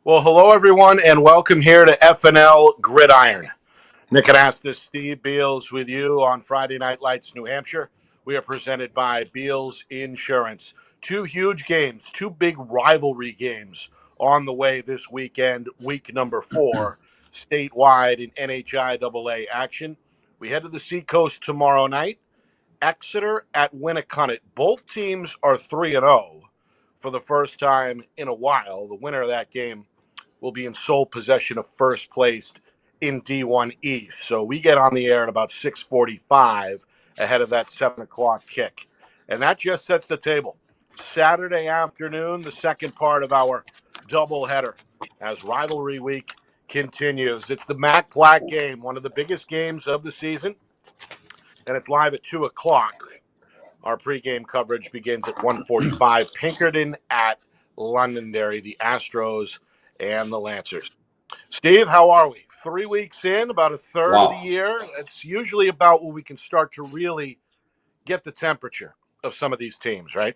Well, hello, everyone, and welcome here to FNL Gridiron. Nick Anastas, Steve Beals with you on Friday Night Lights, New Hampshire. We are presented by Beals Insurance. Two huge games, two big rivalry games on the way this weekend, week number 4, statewide in NHIAA action. We head to the Seacoast tomorrow night. Exeter at Winnicott. Both teams are 3-0 for the first time in a while. The winner of that game will be in sole possession of first place in D1E. So we get on the air at about 6:45 ahead of that 7 o'clock kick. And that just sets the table. Saturday afternoon, the second part of our doubleheader as rivalry week continues. It's the Mac Black game, one of the biggest games of the season, and it's live at 2 o'clock. Our pregame coverage begins at 1:45. Pinkerton at Londonderry, the Astros and the Lancers. Steve, how are we? 3 weeks in, about a third of the year. It's usually about when we can start to really get the temperature of some of these teams, right?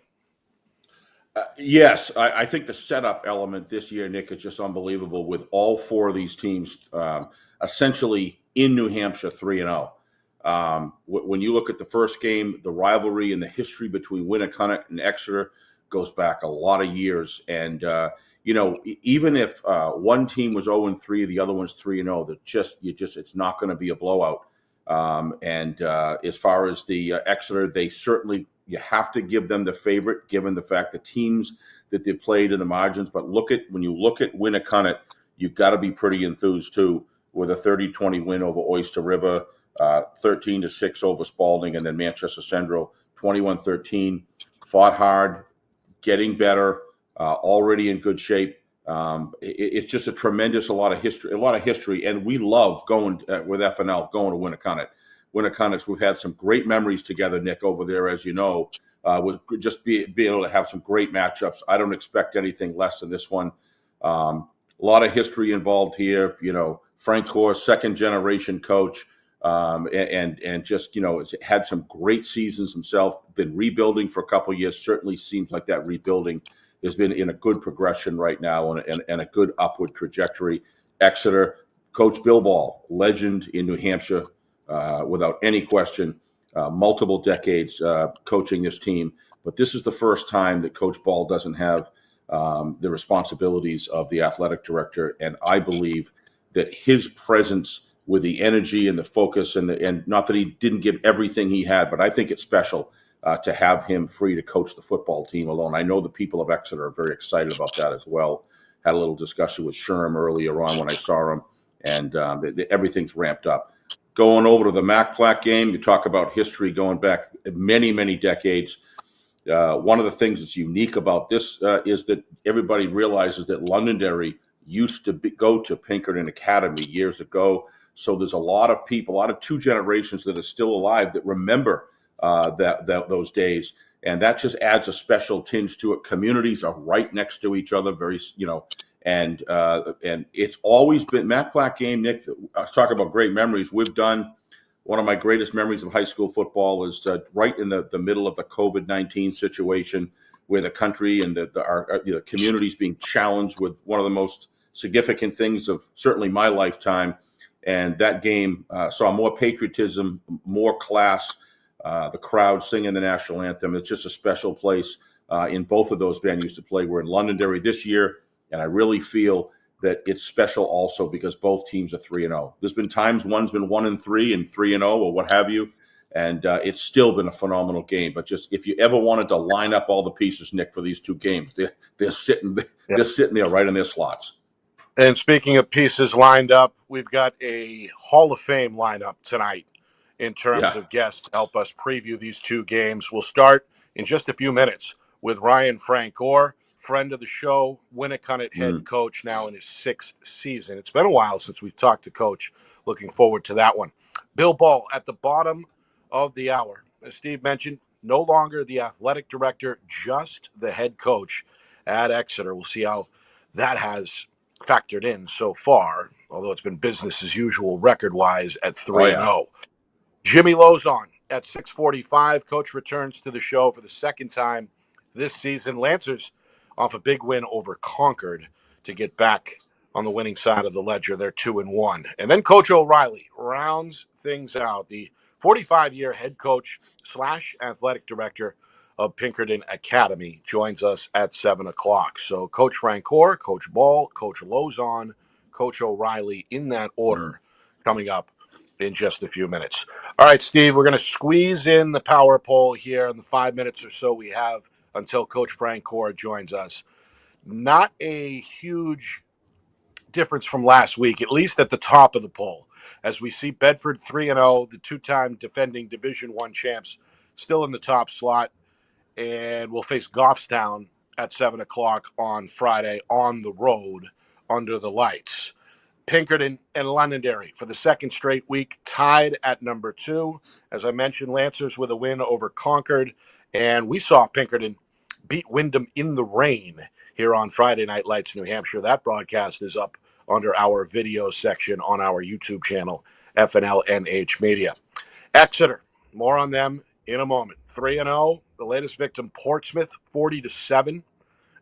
Yes, I think the setup element this year, Nick, is just unbelievable with all four of these teams essentially in New Hampshire 3-0. When you look at the first game, the rivalry and the history between Winnicott and Exeter goes back a lot of years. And, even if one team was 0-3, the other one's 3-0, it's not going to be a blowout. As far as the Exeter, you have to give them the favorite, given the fact the teams that they played in the margins. But when you look at Winnicott, you've got to be pretty enthused too, with a 30-20 win over Oyster River, 13-6 over Spalding, and then Manchester Central 21-13. Fought hard, getting better, already in good shape. It's just a lot of history, and we love going with FNL going to Winnicott. We've had some great memories together, Nick, over there, as you know. We'll just be able to have some great matchups. I don't expect anything less than this one. A lot of history involved here. Frankor, second generation coach, and just has had some great seasons himself. Been rebuilding for a couple of years. Certainly seems like that rebuilding has been in a good progression right now and a good upward trajectory. Exeter, Coach Bill Ball, legend in New Hampshire. Without any question, multiple decades coaching this team. But this is the first time that Coach Ball doesn't have the responsibilities of the athletic director. And I believe that his presence with the energy and the focus and not that he didn't give everything he had, but I think it's special to have him free to coach the football team alone. I know the people of Exeter are very excited about that as well. Had a little discussion with Sherm earlier on when I saw him, and everything's ramped up. Going over to the Mac Plaque game, you talk about history going back many, many decades. One of the things that's unique about this is that everybody realizes that Londonderry used to go to Pinkerton Academy years ago. So there's a lot of people, a lot of two generations that are still alive that remember those days. And that just adds a special tinge to it. Communities are right next to each other, and it's always been Mac Plaque game, Nick. Talk about great memories. We've done one of my greatest memories of high school football is right in the middle of the COVID-19 situation, where the country and the communities being challenged with one of the most significant things of certainly my lifetime. And that game saw more patriotism, more class, the crowd singing the national anthem. It's just a special place in both of those venues to play. We're in Londonderry this year. And I really feel that it's special also because both teams are 3-0. There's been times one's been 1-3 and 3-0 or what have you, and it's still been a phenomenal game. But just if you ever wanted to line up all the pieces, Nick, for these two games, they're sitting there right in their slots. And speaking of pieces lined up, we've got a Hall of Fame lineup tonight in terms of guests to help us preview these two games. We'll start in just a few minutes with Ryan Frankor, friend of the show, Winnicott head coach, now in his 6th season. It's been a while since we've talked to Coach. Looking forward to that one. Bill Ball at the bottom of the hour. As Steve mentioned, no longer the athletic director, just the head coach at Exeter. We'll see how that has factored in so far, although it's been business as usual record-wise at 3-0. Jimmy Lozon at 6:45. Coach returns to the show for the second time this season. Lancers off a big win over Concord to get back on the winning side of the ledger. They're 2-1. And then Coach O'Reilly rounds things out. The 45-year head coach / athletic director of Pinkerton Academy joins us at 7 o'clock. So Coach Frankor, Coach Ball, Coach Lozon, Coach O'Reilly in that order coming up in just a few minutes. All right, Steve, we're going to squeeze in the power poll here in the 5 minutes or so we have until Coach Frankor joins us. Not a huge difference from last week, at least at the top of the poll, as we see Bedford 3-0, the two-time defending Division I champs, still in the top slot, and we'll face Goffstown at 7 o'clock on Friday on the road under the lights. Pinkerton and Londonderry for the second straight week tied at number 2. As I mentioned, Lancers with a win over Concord, and we saw Pinkerton beat Wyndham in the rain here on Friday Night Lights, New Hampshire. That broadcast is up under our video section on our YouTube channel, FNLNH Media. Exeter, more on them in a moment. 3-0, the latest victim, Portsmouth, 40-7.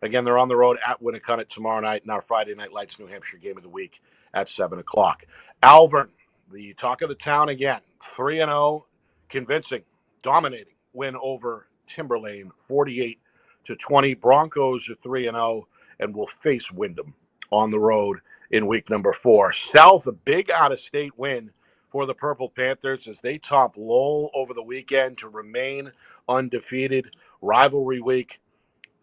Again, they're on the road at Winnicott tomorrow night in our Friday Night Lights New Hampshire game of the week at 7 o'clock. Alvern, the talk of the town again, 3-0, convincing, dominating win over Timberlane, 48-20. Broncos are 3-0 and will face Wyndham on the road in week number 4. South, a big out-of-state win for the Purple Panthers as they top Lowell over the weekend to remain undefeated. Rivalry week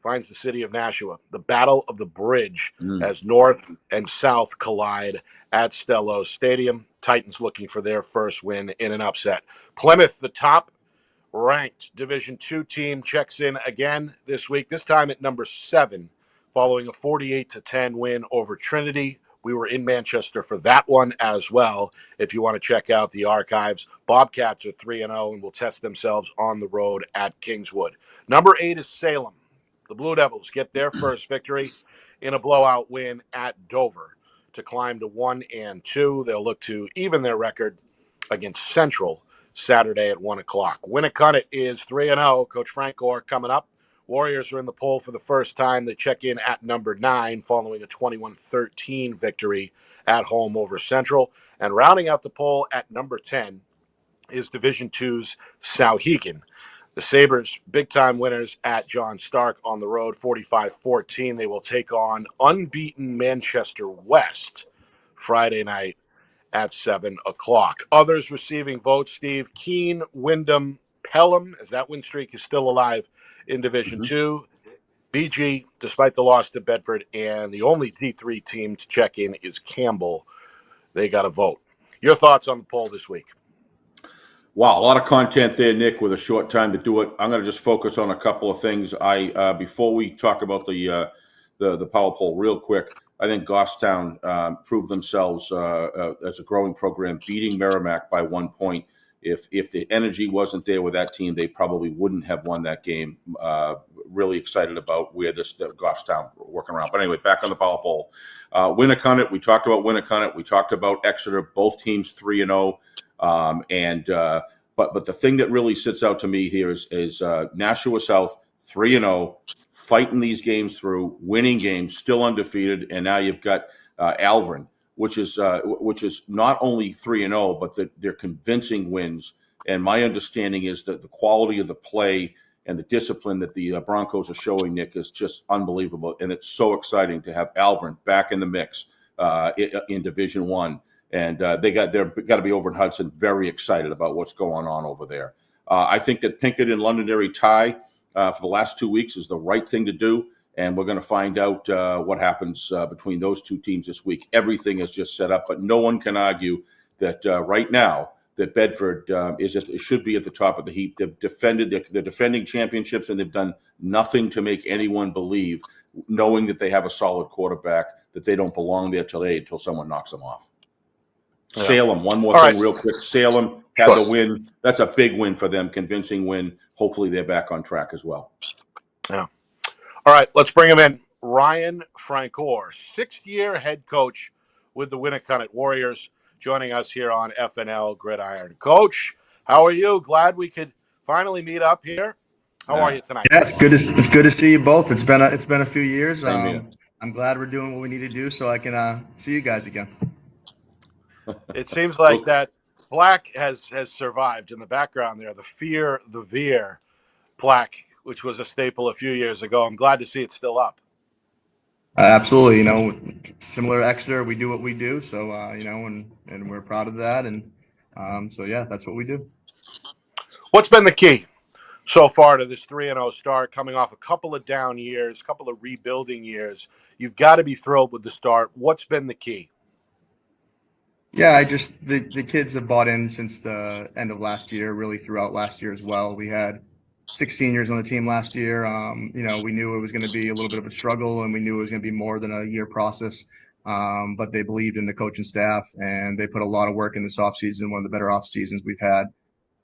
finds the city of Nashua. The Battle of the Bridge as North and South collide at Stellos Stadium. Titans looking for their first win in an upset. Plymouth, the top-ranked Division II team, checks in again this week, this time at number 7, following a 48-10 win over Trinity. We were in Manchester for that one as well. If you want to check out the archives, Bobcats are 3-0 and will test themselves on the road at Kingswood. Number 8 is Salem. The Blue Devils get their first victory in a blowout win at Dover to climb to 1-2. They'll look to even their record against Central Saturday at 1 o'clock. Winnicott is 3-0. Coach Frankor coming up. Warriors are in the poll for the first time. They check in at number 9 following a 21-13 victory at home over Central. And rounding out the poll at number 10 is Division II's Souhegan. The Sabres, big-time winners at John Stark on the road, 45-14. They will take on unbeaten Manchester West Friday night at 7 o'clock. Others receiving votes, Steve: Keene, Wyndham, Pelham, as that win streak is still alive in Division II. BG, despite the loss to Bedford, and the only D3 team to check in is Campbell. They got a vote. Your thoughts on the poll this week? Wow, a lot of content there, Nick, with a short time to do it. I'm going to just focus on a couple of things. Before we talk about the power poll real quick, I think Goffstown proved themselves as a growing program, beating Merrimack by 1 point. If the energy wasn't there with that team, they probably wouldn't have won that game. Really excited about where the Goffstown working around. But anyway, back on the power poll. Winnicott, we talked about Winnicott. We talked about Exeter. Both teams 3-0. But the thing that really sits out to me here is Nashua South 3-0, fighting these games through, winning games, still undefeated, and now you've got Alvern, which is not only 3-0, but they're convincing wins. And my understanding is that the quality of the play and the discipline that the Broncos are showing, Nick, is just unbelievable. And it's so exciting to have Alvern back in the mix in Division I. And they've got to be over in Hudson, very excited about what's going on over there. I think that Pinkerton and Londonderry tie for the last 2 weeks is the right thing to do. And we're going to find out what happens between those two teams this week. Everything is just set up, but no one can argue that right now that Bedford should be at the top of the heap. They're defending championships, and they've done nothing to make anyone believe, knowing that they have a solid quarterback, that they don't belong there until someone knocks them off. Yeah. Salem, one more thing real quick. Salem had the win. That's a big win for them, convincing win. Hopefully they're back on track as well. Yeah. All right, let's bring him in. Ryan Frankor, 6th-year head coach with the Winnicott Warriors, joining us here on FNL Gridiron. Coach, how are you? Glad we could finally meet up here. How are you tonight? Yeah, it's good to see you both. It's been a few years. I'm glad we're doing what we need to do so I can see you guys again. It seems like that plaque has survived in the background there. The Fear the Veer plaque, which was a staple a few years ago. I'm glad to see it's still up. Absolutely. Similar to Exeter, we do what we do. So, and we're proud of that. And so, yeah, that's what we do. What's been the key so far to this 3-0 start, coming off a couple of down years, a couple of rebuilding years? You've got to be thrilled with the start. What's been the key? Yeah, the kids have bought in since the end of last year, really throughout last year as well. We had 6 seniors on the team last year. We knew it was going to be a little bit of a struggle, and we knew it was going to be more than a year process. But they believed in the coaching staff, and they put a lot of work in this offseason, one of the better off seasons we've had.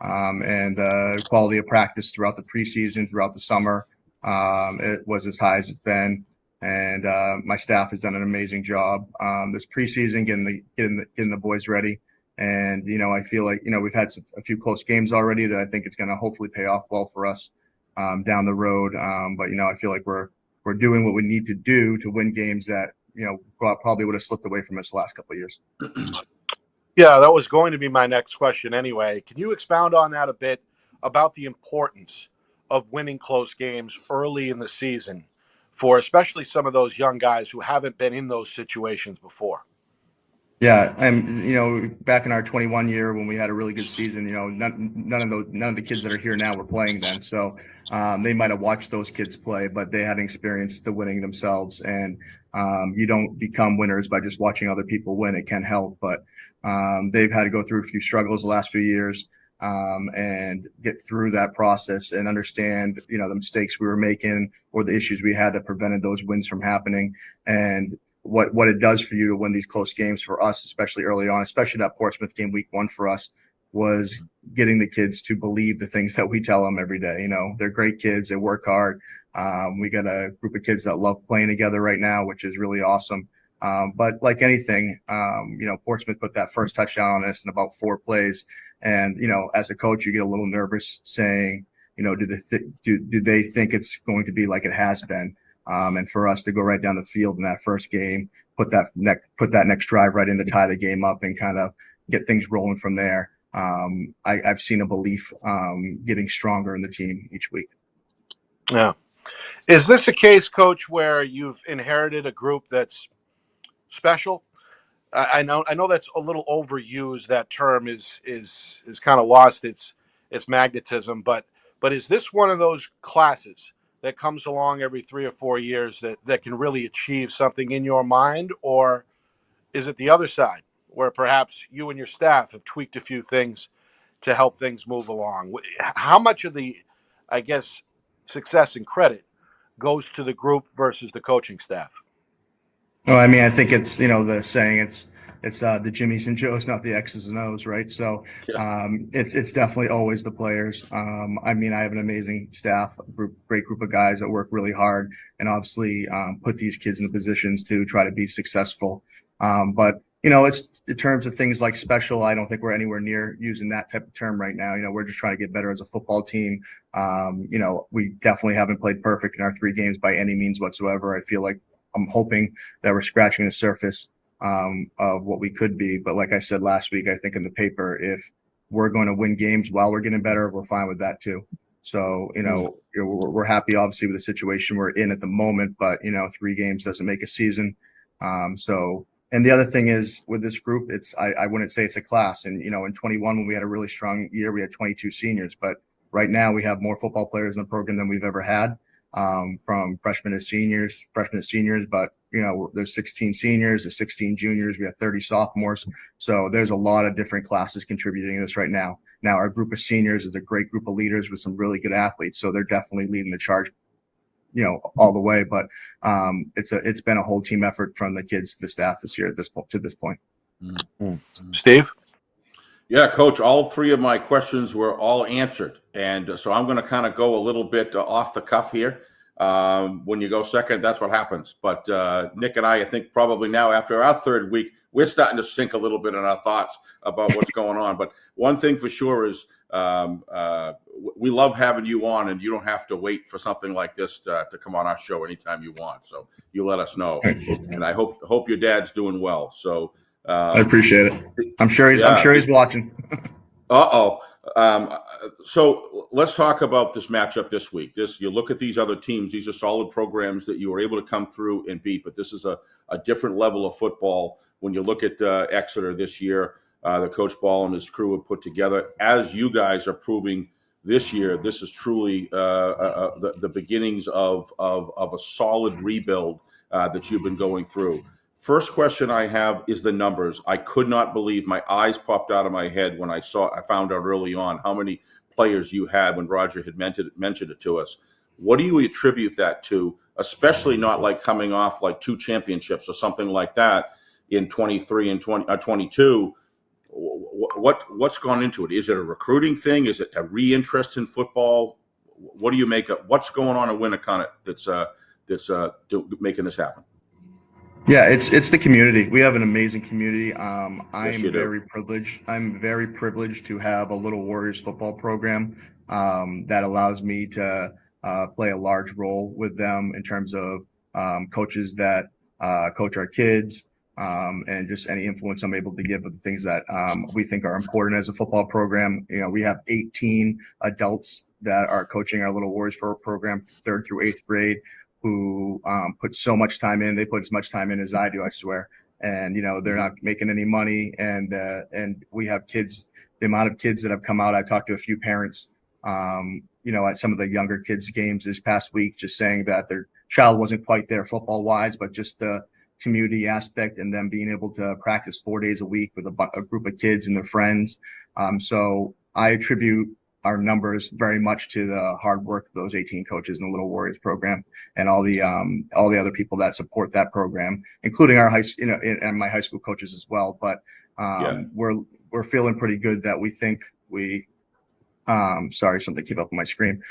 And the quality of practice throughout the preseason, throughout the summer, it was as high as it's been. And my staff has done an amazing job this preseason, getting the boys ready. And I feel like we've had a few close games already that I think it's going to hopefully pay off well for us down the road. But I feel like we're doing what we need to do to win games that probably would have slipped away from us the last couple of years. Yeah, that was going to be my next question anyway. Can you expound on that a bit about the importance of winning close games early in the season for especially some of those young guys who haven't been in those situations before? Yeah, and back in our 21 year when we had a really good season, none of the kids that are here now were playing then, so they might have watched those kids play, but they hadn't experienced the winning themselves. And you don't become winners by just watching other people win. It can help, but they've had to go through a few struggles the last few years and get through that process and understand the mistakes we were making or the issues we had that prevented those wins from happening. And what it does for you to win these close games for us, especially early on, especially that Portsmouth game week 1 for us, was getting the kids to believe the things that we tell them every day. They're great kids. They work hard. We got a group of kids that love playing together right now, which is really awesome. But like anything, Portsmouth put that first touchdown on us in about 4 plays. And, as a coach, you get a little nervous saying, do they think it's going to be like it has been? And for us to go right down the field in that first game, put that next drive right in to tie the game up and kind of get things rolling from there. I've seen a belief getting stronger in the team each week. Yeah. Is this a case, Coach, where you've inherited a group that's special? I know that's a little overused. That term is kind of lost its magnetism. But is this one of those classes that comes along every 3 or 4 years that can really achieve something in your mind? Or is it the other side where perhaps you and your staff have tweaked a few things to help things move along? How much of the, I guess, success and credit goes to the group versus the coaching staff? No, I mean, I think it's, the saying, it's the Jimmys and Joes, not the X's and O's, right? So it's definitely always the players. I mean, I have an amazing staff, great group of guys that work really hard and obviously put these kids in the positions to try to be successful. But it's in terms of things like special, I don't think we're anywhere near using that type of term right now. We're just trying to get better as a football team. We definitely haven't played perfect in our 3 games by any means whatsoever. I feel like I'm hoping that we're scratching the surface of what we could be. But like I said last week, I think in the paper, if we're going to win games while we're getting better, we're fine with that too. So, we're happy obviously with the situation we're in at the moment, but 3 games doesn't make a season. And the other thing is with this group, I wouldn't say it's a class. And, in 21, when we had a really strong year, we had 22 seniors, but right now we have more football players in the program than we've ever had. From freshmen to seniors, but there's 16 seniors, there's 16 juniors, we have 30 sophomores. So there's a lot of different classes contributing to this right now. Now our group of seniors is a great group of leaders with some really good athletes. So they're definitely leading the charge, all the way. But it's been a whole team effort from the kids to the staff this year to this point. Mm-hmm. Steve? Yeah, Coach, all 3 of my questions were all answered. And so I'm going to kind of go a little bit off the cuff here. When you go second, that's what happens. But Nick and I think probably now after our 3rd week, we're starting to sink a little bit in our thoughts about what's going on. But one thing for sure is we love having you on, and you don't have to wait for something like this to come on our show anytime you want. So you let us know, and I hope your dad's doing well. So I appreciate it. I'm sure he's watching. So let's talk about this matchup this week. You look at these other teams; these are solid programs that you were able to come through and beat. But this is a different level of football when you look at Exeter this year. The Coach Ball and his crew have put together. As you guys are proving this year, this is truly the beginnings of a solid rebuild that you've been going through. First question I have is the numbers. I could not believe, my eyes popped out of my head when I found out early on how many players you had when Roger had mentioned it to us. What do you attribute that to, especially not like coming off like 2 championships or something like that in 23 and 22? What's gone into it? Is it a recruiting thing? Is it a reinterest in football? What do you make of what's going on in Winnicott that's making this happen? Yeah, it's the community. We have an amazing community. I'm Yes, very privileged. I'm very privileged to have a Little Warriors football program that allows me to play a large role with them in terms of coaches that coach our kids, and just any influence I'm able to give of the things that we think are important as a football program. We have 18 adults that are coaching our Little Warriors program, 3rd through 8th grade, who put so much time in. They put as much time in as I do, I swear. And they're not making any money. And we have kids. The amount of kids that have come out, I've talked to a few parents, at some of the younger kids' games this past week, just saying that their child wasn't quite there football wise, but just the community aspect and them being able to practice 4 days a week with a group of kids and their friends. So I attribute our numbers very much to the hard work of those 18 coaches in the Little Warriors program and all the other people that support that program, including our and my high school coaches as well. But we're feeling pretty good that we think we sorry, something came up on my screen.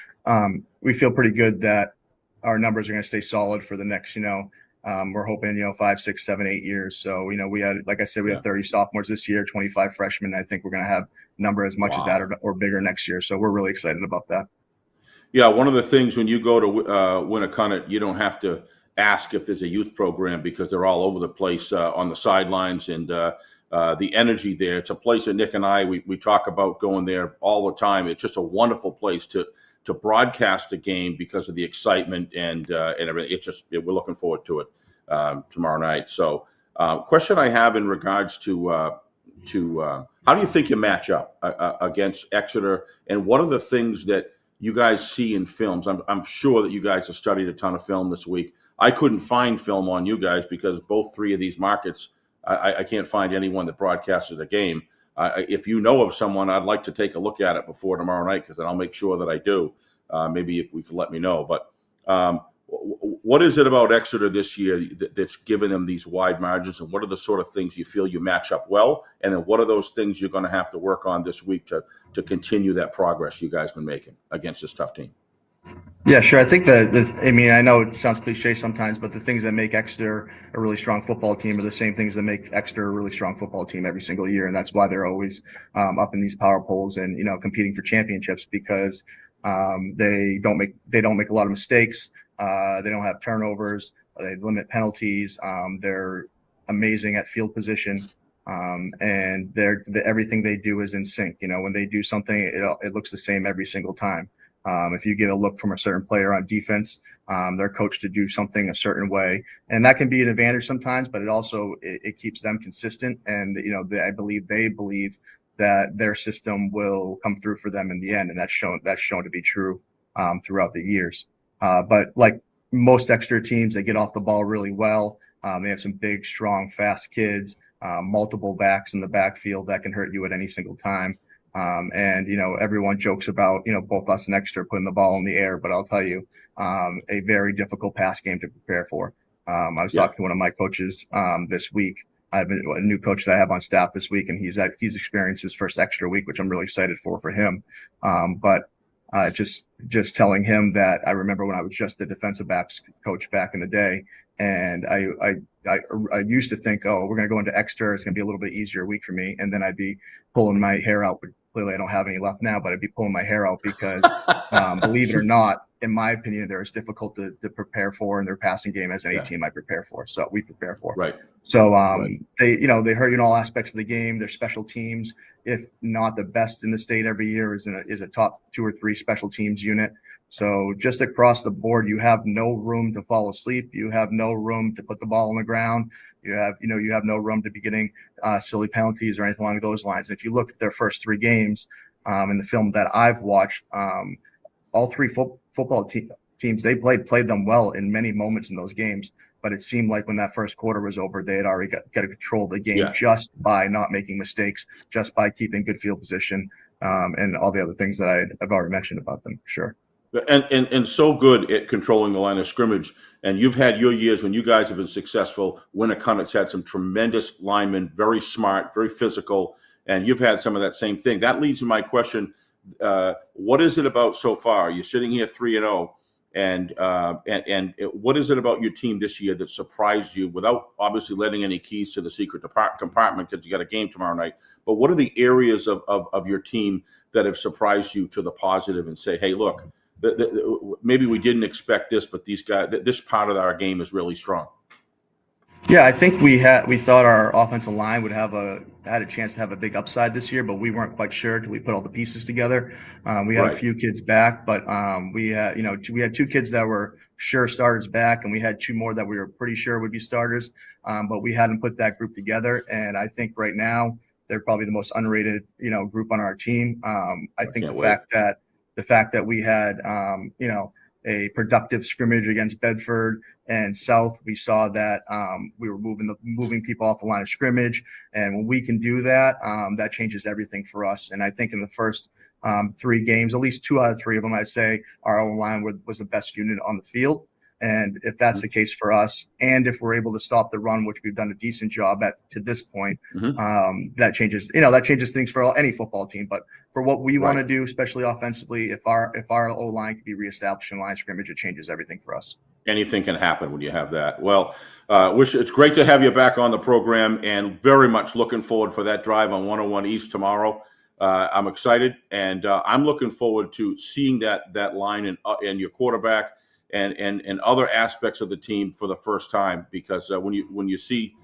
We feel pretty good that our numbers are going to stay solid for the next, we're hoping, 5, 6, 7, 8 years. So, we had, like I said, we had 30 sophomores this year, 25 freshmen. I think we're going to have a number as much as that or bigger next year. So we're really excited about that. Yeah. One of the things when you go to Winnicott, you don't have to ask if there's a youth program because they're all over the place on the sidelines and the energy there. It's a place that Nick and I, we talk about going there all the time. It's just a wonderful place to broadcast a game because of the excitement and everything. We're looking forward to it tomorrow night. So, question I have in regards to how do you think you match up against Exeter, and what are the things that you guys see in films? I'm sure that you guys have studied a ton of film this week. I couldn't find film on you guys because both 3 of these markets, I can't find anyone that broadcasted a game. If you know of someone, I'd like to take a look at it before tomorrow night because then I'll make sure that I do. Maybe if we could let me know. But what is it about Exeter this year that's given them these wide margins, and what are the sort of things you feel you match up well? And then what are those things you're going to have to work on this week to continue that progress you guys been making against this tough team? Yeah, sure. I think I know it sounds cliche sometimes, but the things that make Exeter a really strong football team are the same things that make Exeter a really strong football team every single year. And that's why they're always up in these power polls and, competing for championships because they don't make a lot of mistakes. They don't have turnovers. They limit penalties. They're amazing at field position. And everything they do is in sync. When they do something, it looks the same every single time. If you get a look from a certain player on defense, they're coached to do something a certain way, and that can be an advantage sometimes. But it also it keeps them consistent, and I believe they believe that their system will come through for them in the end, and that's shown to be true throughout the years. But like most Exeter teams, they get off the ball really well. They have some big, strong, fast kids, multiple backs in the backfield that can hurt you at any single time. And everyone jokes about both us and Exeter putting the ball in the air, but I'll tell you, a very difficult pass game to prepare for. I was talking to one of my coaches this week. I have a new coach that I have on staff this week, and he's experienced his first Exeter week, which I'm really excited for him. But just telling him that I remember when I was just the defensive backs coach back in the day, and I used to think, oh, we're going to go into Exeter. It's going to be a little bit easier week for me. And then I'd be pulling my hair out clearly I don't have any left now, but I'd be pulling my hair out because believe it or not, in my opinion, they're as difficult to prepare for in their passing game as any team I prepare for. So we prepare for. Right. So they hurt you in all aspects of the game. Their special teams, if not the best in the state every year, is a top 2 or 3 special teams unit. So just across the board, you have no room to fall asleep. You have no room to put the ball on the ground. You have no room to be getting silly penalties or anything along those lines. If you look at their first 3 games in the film that I've watched, all 3 football teams they played them well in many moments in those games. But it seemed like when that first quarter was over, they had already got to control the game just by not making mistakes, just by keeping good field position, and all the other things that I've already mentioned about them. Sure. And so good at controlling the line of scrimmage. And you've had your years when you guys have been successful. Winnicott had some tremendous linemen, very smart, very physical, and you've had some of that same thing. That leads to my question. What is it about so far? You're sitting here 3-0, and what is it about your team this year that surprised you, without obviously letting any keys to the secret compartment because you got a game tomorrow night? But what are the areas of your team that have surprised you to the positive and say, hey, look, maybe we didn't expect this, but these guys, this part of our game is really strong? Yeah, I think we thought our offensive line would had a chance to have a big upside this year, but we weren't quite sure until we put all the pieces together. We had a few kids back, but we had 2 kids that were sure starters back, and we had 2 more that we were pretty sure would be starters, but we hadn't put that group together. And I think right now they're probably the most underrated group on our team. I think the fact that we had a productive scrimmage against Bedford and South, we saw that we were moving people off the line of scrimmage, and when we can do that, that changes everything for us. And I think in the first 3 games, at least 2 out of 3 of them, I'd say our own line was the best unit on the field. And if that's the case for us, and if we're able to stop the run, which we've done a decent job at to this point, that changes things for any football team. But for what we want to do, especially offensively, if our O-line could be reestablished in line of scrimmage, it changes everything for us. Anything can happen when you have that. Well, it's great to have you back on the program, and very much looking forward for that drive on 101 East tomorrow. I'm excited, and I'm looking forward to seeing that line and your quarterback and other aspects of the team for the first time, because when you see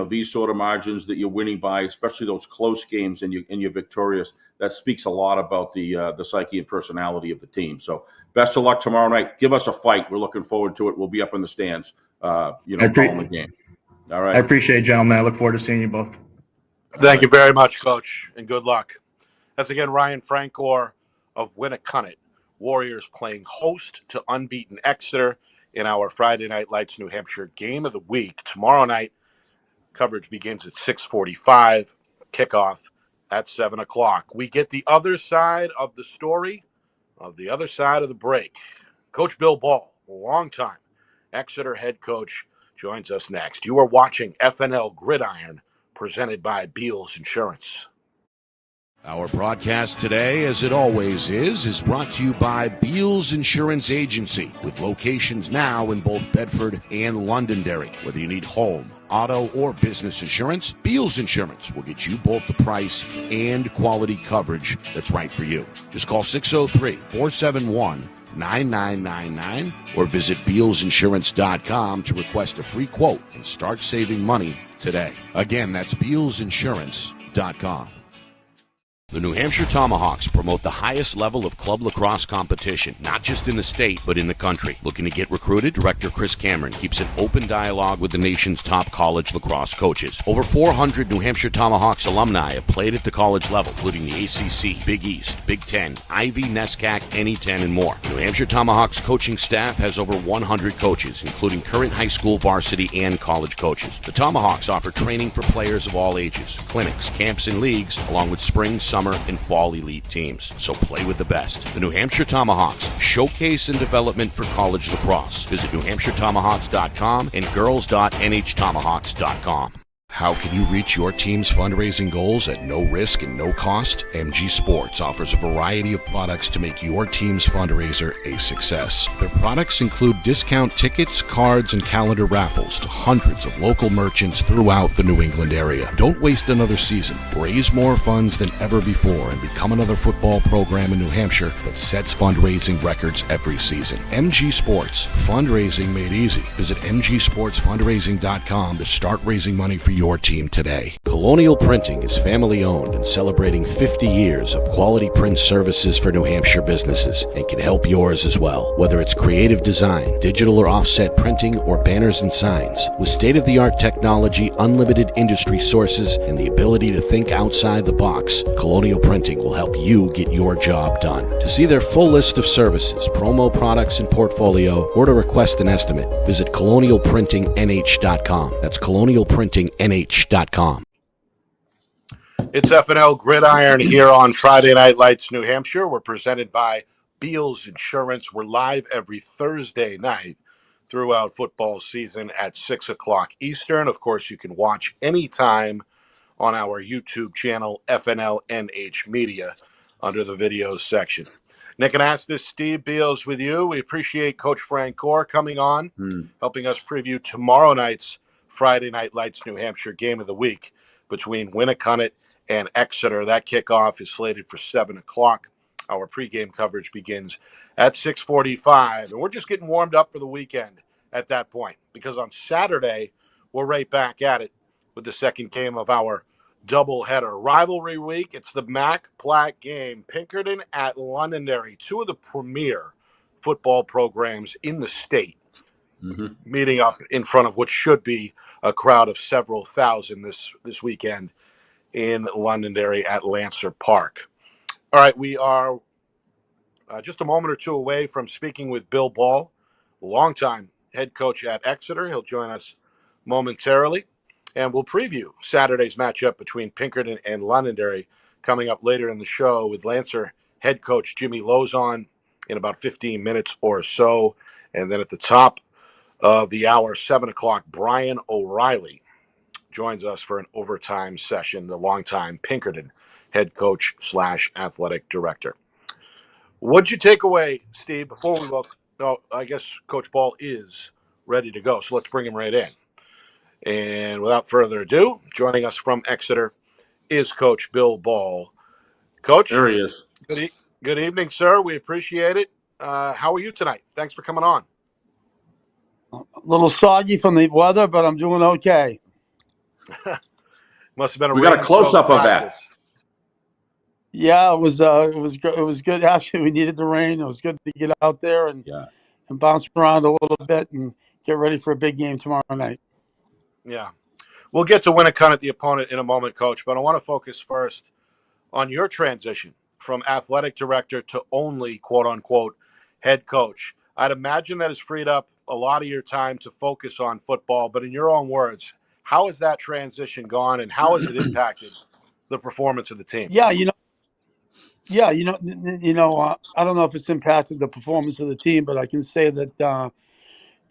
these sort of margins that you're winning by, especially those close games and you're victorious, that speaks a lot about the psyche and personality of the team. So best of luck tomorrow night. Give us a fight. We're looking forward to it. We'll be up in the stands, following the game. All right. I appreciate it, gentlemen. I look forward to seeing you both. Thank you very much, Coach, and good luck. That's again Ryan Frankor of Winnicott. Warriors playing host to unbeaten Exeter in our Friday Night Lights New Hampshire game of the week. Tomorrow night, coverage begins at 6:45, kickoff at 7 o'clock. We get the other side of the story, of the other side of the break. Coach Bill Ball, a longtime Exeter head coach, joins us next. You are watching FNL Gridiron, presented by Beals Insurance. Our broadcast today, as it always is brought to you by Beals Insurance Agency, with locations now in both Bedford and Londonderry. Whether you need home, auto, or business insurance, Beals Insurance will get you both the price and quality coverage that's right for you. Just call 603-471-9999 or visit BealsInsurance.com to request a free quote and start saving money today. Again, that's BealsInsurance.com. The New Hampshire Tomahawks promote the highest level of club lacrosse competition, not just in the state, but in the country. Looking to get recruited? Director Chris Cameron keeps an open dialogue with the nation's top college lacrosse coaches. Over 400 New Hampshire Tomahawks alumni have played at the college level, including the ACC, Big East, Big Ten, Ivy, NESCAC, NE10, and more. New Hampshire Tomahawks coaching staff has over 100 coaches, including current high school, varsity, and college coaches. The Tomahawks offer training for players of all ages, clinics, camps, and leagues, along with spring, summer, and fall elite teams. So play with the best. The New Hampshire Tomahawks, showcase and development for college lacrosse. Visit NewHampshireTomahawks.com and girls.nhtomahawks.com. How can you reach your team's fundraising goals at no risk and no cost? MG Sports offers a variety of products to make your team's fundraiser a success. Their products include discount tickets, cards, and calendar raffles to hundreds of local merchants throughout the New England area. Don't waste another season. Raise more funds than ever before and become another football program in New Hampshire that sets fundraising records every season. MG Sports, fundraising made easy. Visit mgsportsfundraising.com to start raising money for your team today. Colonial Printing is family owned and celebrating 50 years of quality print services for New Hampshire businesses and can help yours as well. Whether it's creative design, digital or offset printing, or banners and signs. With state-of-the-art technology, unlimited industry sources, and the ability to think outside the box, Colonial Printing will help you get your job done. To see their full list of services, promo products, and portfolio, or to request an estimate, visit colonialprintingnh.com. That's colonialprintingnh.com. It's FNL Gridiron here on Friday Night Lights, New Hampshire. We're presented by Beals Insurance. We're live every Thursday night throughout football season at 6 o'clock Eastern. Of course, you can watch anytime on our YouTube channel, FNLNH Media, under the videos section. Nick Anastas, Steve Beals with you. We appreciate Coach Frankor coming on, helping us preview tomorrow night's Friday Night Lights New Hampshire game of the week between Winnicott and Exeter. That kickoff is slated for 7 o'clock. Our pregame coverage begins at 6:45, and we're just getting warmed up for the weekend at that point, because on Saturday, we're right back at it with the second game of our doubleheader rivalry week. It's the Mac Platt game, Pinkerton at Londonderry, two of the premier football programs in the state, meeting up in front of what should be a crowd of several thousand this weekend in Londonderry at Lancer Park. All right, we are just a moment or two away from speaking with Bill Ball, longtime head coach at Exeter. He'll join us momentarily, and we'll preview Saturday's matchup between Pinkerton and Londonderry coming up later in the show with Lancer head coach Jimmy Lozon in about 15 minutes or so. And then at the top of the hour, 7 o'clock, Brian O'Reilly joins us for an overtime session, the longtime Pinkerton head coach / athletic director. What'd you take away, Steve, before we look? No, I guess Coach Ball is ready to go, so let's bring him right in. And without further ado, joining us from Exeter is Coach Bill Ball. Coach, There he is. Good evening, sir. We appreciate it. How are you tonight? Thanks for coming on. A little soggy from the weather, but I'm doing okay. Must have been We got a close-up of that. Yeah, it was good. It was good. Actually, we needed the rain. It was good to get out there and bounce around a little bit and get ready for a big game tomorrow night. Yeah. We'll get to Winnicott, the opponent, in a moment, Coach, but I want to focus first on your transition from athletic director to only, quote-unquote, head coach. I'd imagine that has freed up a lot of your time to focus on football, but in your own words, how has that transition gone, and how has it impacted the performance of the team? I don't know if it's impacted the performance of the team, but I can say that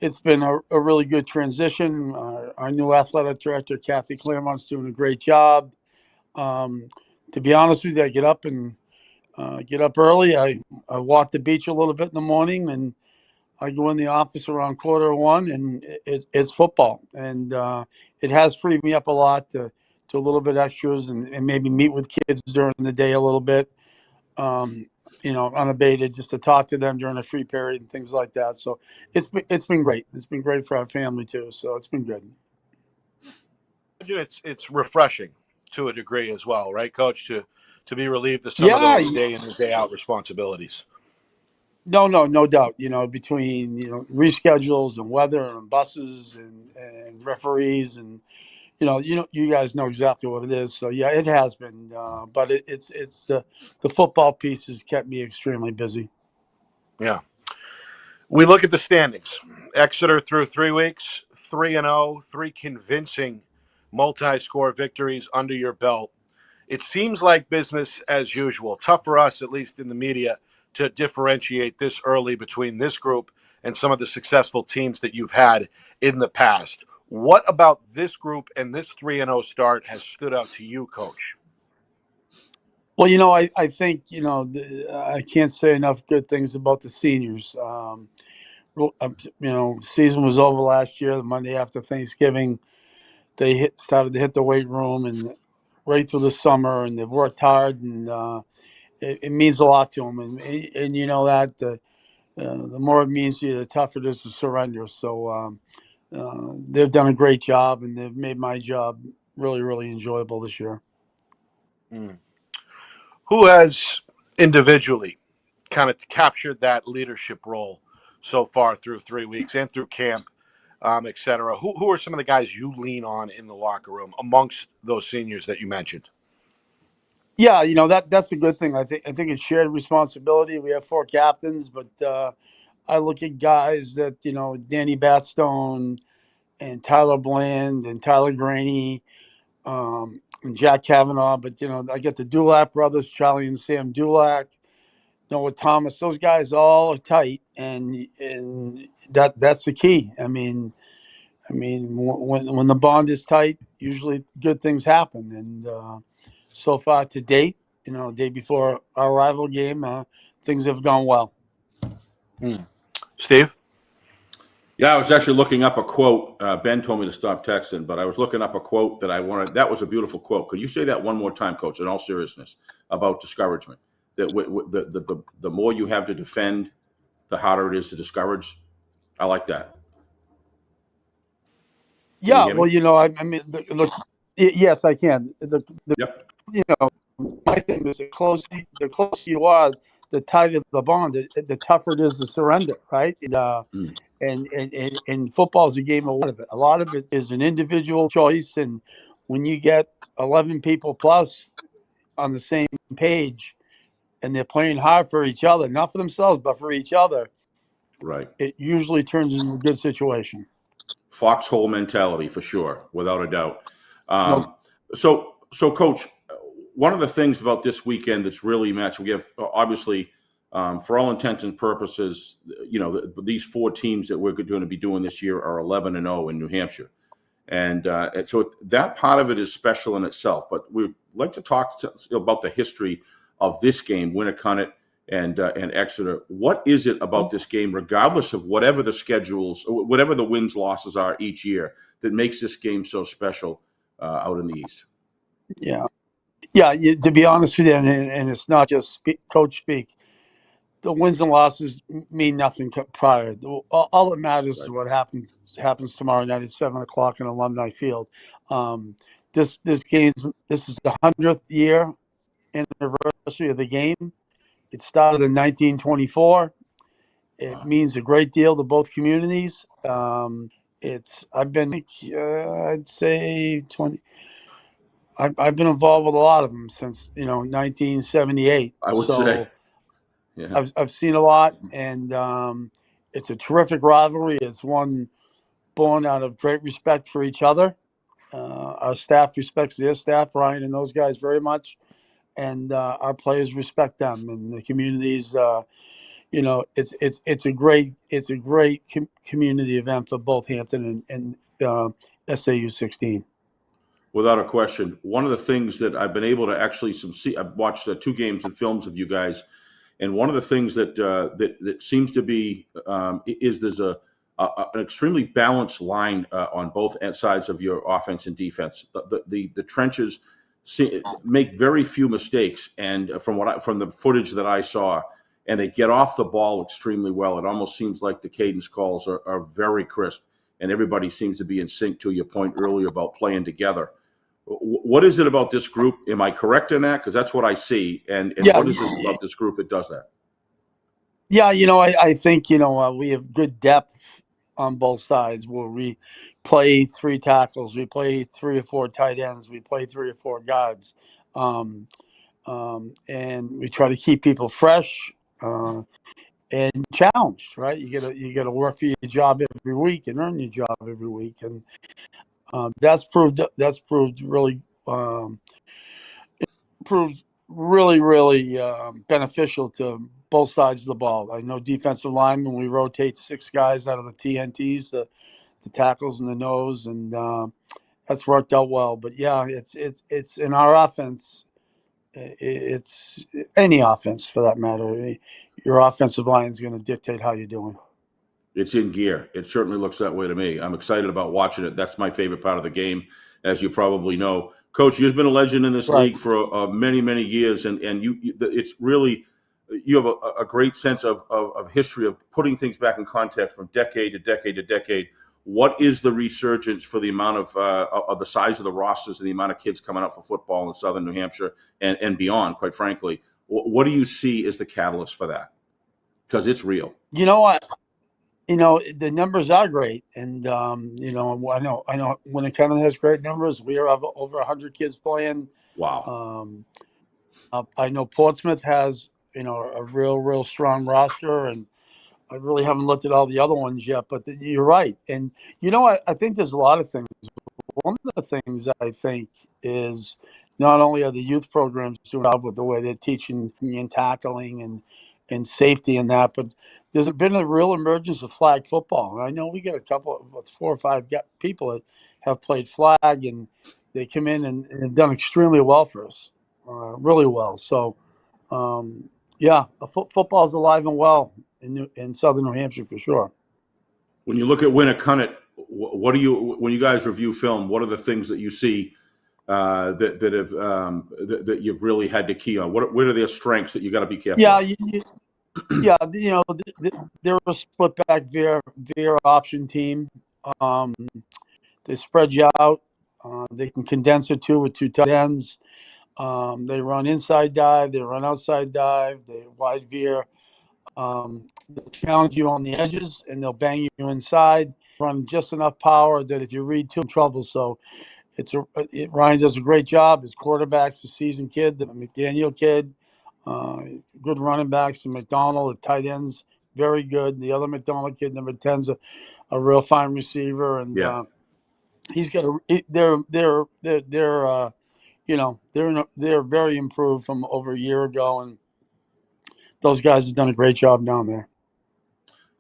it's been a really good transition. Our new athletic director, Kathy Claremont's doing a great job. To be honest with you, I get up early. I walk the beach a little bit in the morning, and I go in the office around 1:15, and it's football. And it has freed me up a lot to a little bit extras and maybe meet with kids during the day a little bit, unabated, just to talk to them during a free period and things like that. So it's been great. It's been great for our family too. So it's been good. It's refreshing to a degree as well, right, Coach, to be relieved of some of those day in and day out responsibilities. No doubt. Between reschedules and weather and buses and referees and you guys know exactly what it is. So yeah, it has been, but it's the football piece has kept me extremely busy. Yeah. We look at the standings. Exeter through 3 weeks, 3-0, 3 convincing multi-score victories under your belt. It seems like business as usual. Tough for us, at least in the media, to differentiate this early between this group and some of the successful teams that you've had in the past. What about this group and this 3-0 start has stood out to you, Coach? Well, I think, I can't say enough good things about the seniors. Season was over last year, the Monday after Thanksgiving. They started to hit the weight room and right through the summer, and they've worked hard, and it means a lot to them. And you know that the more it means to you, the tougher it is to surrender. So they've done a great job, and they've made my job really, really enjoyable this year. Who has individually kind of captured that leadership role so far through 3 weeks and through camp, et cetera? Who are some of the guys you lean on in the locker room amongst those seniors that you mentioned? Yeah, that's a good thing. I think it's shared responsibility. We have 4 captains, but I look at guys that Danny Batstone and Tyler Bland and Tyler Graney and Jack Kavanaugh. But I get the Dulac brothers, Charlie and Sam Dulac, Noah Thomas. Those guys all are tight, and that's the key. I mean, when the bond is tight, usually good things happen. And so far to date, day before our rival game, things have gone well. Steve? Yeah, I was actually looking up a quote. Ben told me to stop texting, but I was looking up a quote that I wanted. That was a beautiful quote. Could you say that one more time, Coach, in all seriousness, about discouragement? That the more you have to defend, the harder it is to discourage. I like that. Yeah, Can you hear me? well, I mean, yes, I can. Yep. My thing is the closer you are, the tighter the bond, the tougher it is to surrender, right? And football is a game of a lot of it. A lot of it is an individual choice, and when you get 11 people plus on the same page, and they're playing hard for each other, not for themselves, but for each other, Right. it usually turns into a good situation. Foxhole mentality for sure, without a doubt. No. So, Coach, one of the things about this weekend that's really matched, we have obviously, for all intents and purposes, these 4 teams that we're going to be doing this year are 11-0 in New Hampshire. And so that part of it is special in itself. But we'd like to talk about the history of this game, Winnicott and Exeter. What is it about this game, regardless of whatever the schedules, whatever the wins, losses are each year, that makes this game so special out in the East? Yeah. To be honest with you, and it's not just coach speak. The wins and losses mean nothing prior. All that matters is what happens tomorrow night at 7:00 in Alumni Field. This is the 100th year anniversary of the game. It started in 1924. It means a great deal to both communities. I've been, I'd say 20. I've been involved with a lot of them since 1978. I would say, yeah. I've seen a lot, and it's a terrific rivalry. It's one born out of great respect for each other. Our staff respects their staff, Ryan and those guys, very much, and our players respect them. And the communities, it's a great community event for both Hampton and SAU 16. Without a question. One of the things that I've been able to actually see, I've watched 2 games and films of you guys, and one of the things that seems to be is there's an extremely balanced line on both sides of your offense and defense. The trenches make very few mistakes, and from the footage that I saw, and they get off the ball extremely well. It almost seems like the cadence calls are very crisp, and everybody seems to be in sync. To your point earlier about playing together. What is it about this group? Am I correct in that? Because that's what I see. And what is it about this group that does that? Yeah, I think, we have good depth on both sides where we play 3 tackles, we play 3 or 4 tight ends, we play 3 or 4 guards. And we try to keep people fresh and challenged, right? You gotta work for your job every week and earn your job every week. And that's proved really beneficial to both sides of the ball. I know defensive linemen, we rotate 6 guys out of the TNTs the tackles in the nose, and that's worked out well. But yeah, it's in our offense. It's any offense for that matter. Your offensive line is going to dictate how you're doing. It's in gear. It certainly looks that way to me. I'm excited about watching it. That's my favorite part of the game, as you probably know. Coach, you've been a legend in this league for many, many years, and it's really you have a great sense of history of putting things back in context from decade to decade to decade. What is the resurgence for the amount of the size of the rosters and the amount of kids coming out for football in Southern New Hampshire and beyond, quite frankly? What do you see as the catalyst for that? Because it's real. You know what? The numbers are great, and I know Winnicott has great numbers. We have over 100 kids playing. Wow. I know Portsmouth has a real strong roster, and I really haven't looked at all the other ones yet. But you're right, and I think there's a lot of things. One of the things I think is not only are the youth programs doing up with the way they're teaching and tackling and safety and that, but there's been a real emergence of flag football. And I know we got a couple of 4 or 5 people that have played flag, and they come in and have done extremely well for us, really well. So, football's alive and well in Southern New Hampshire for sure. When you look at Winnicott, what do you, when you guys review film, what are the things that you see that you've really had to key on? What are their strengths that you got to be careful? Yeah, they're a split back veer option team. They spread you out. They can condense it with 2 tight ends. They run inside dive. They run outside dive. They wide veer. They'll challenge you on the edges, and they'll bang you inside. Run just enough power that if you read too, trouble. So Ryan does a great job. His quarterback's a seasoned kid, the McDaniel kid. Good running backs, the McDonald, the tight ends, very good. The other McDonald kid, number 10's a real fine receiver, and he's got they're very improved from over a year ago, and those guys have done a great job down there.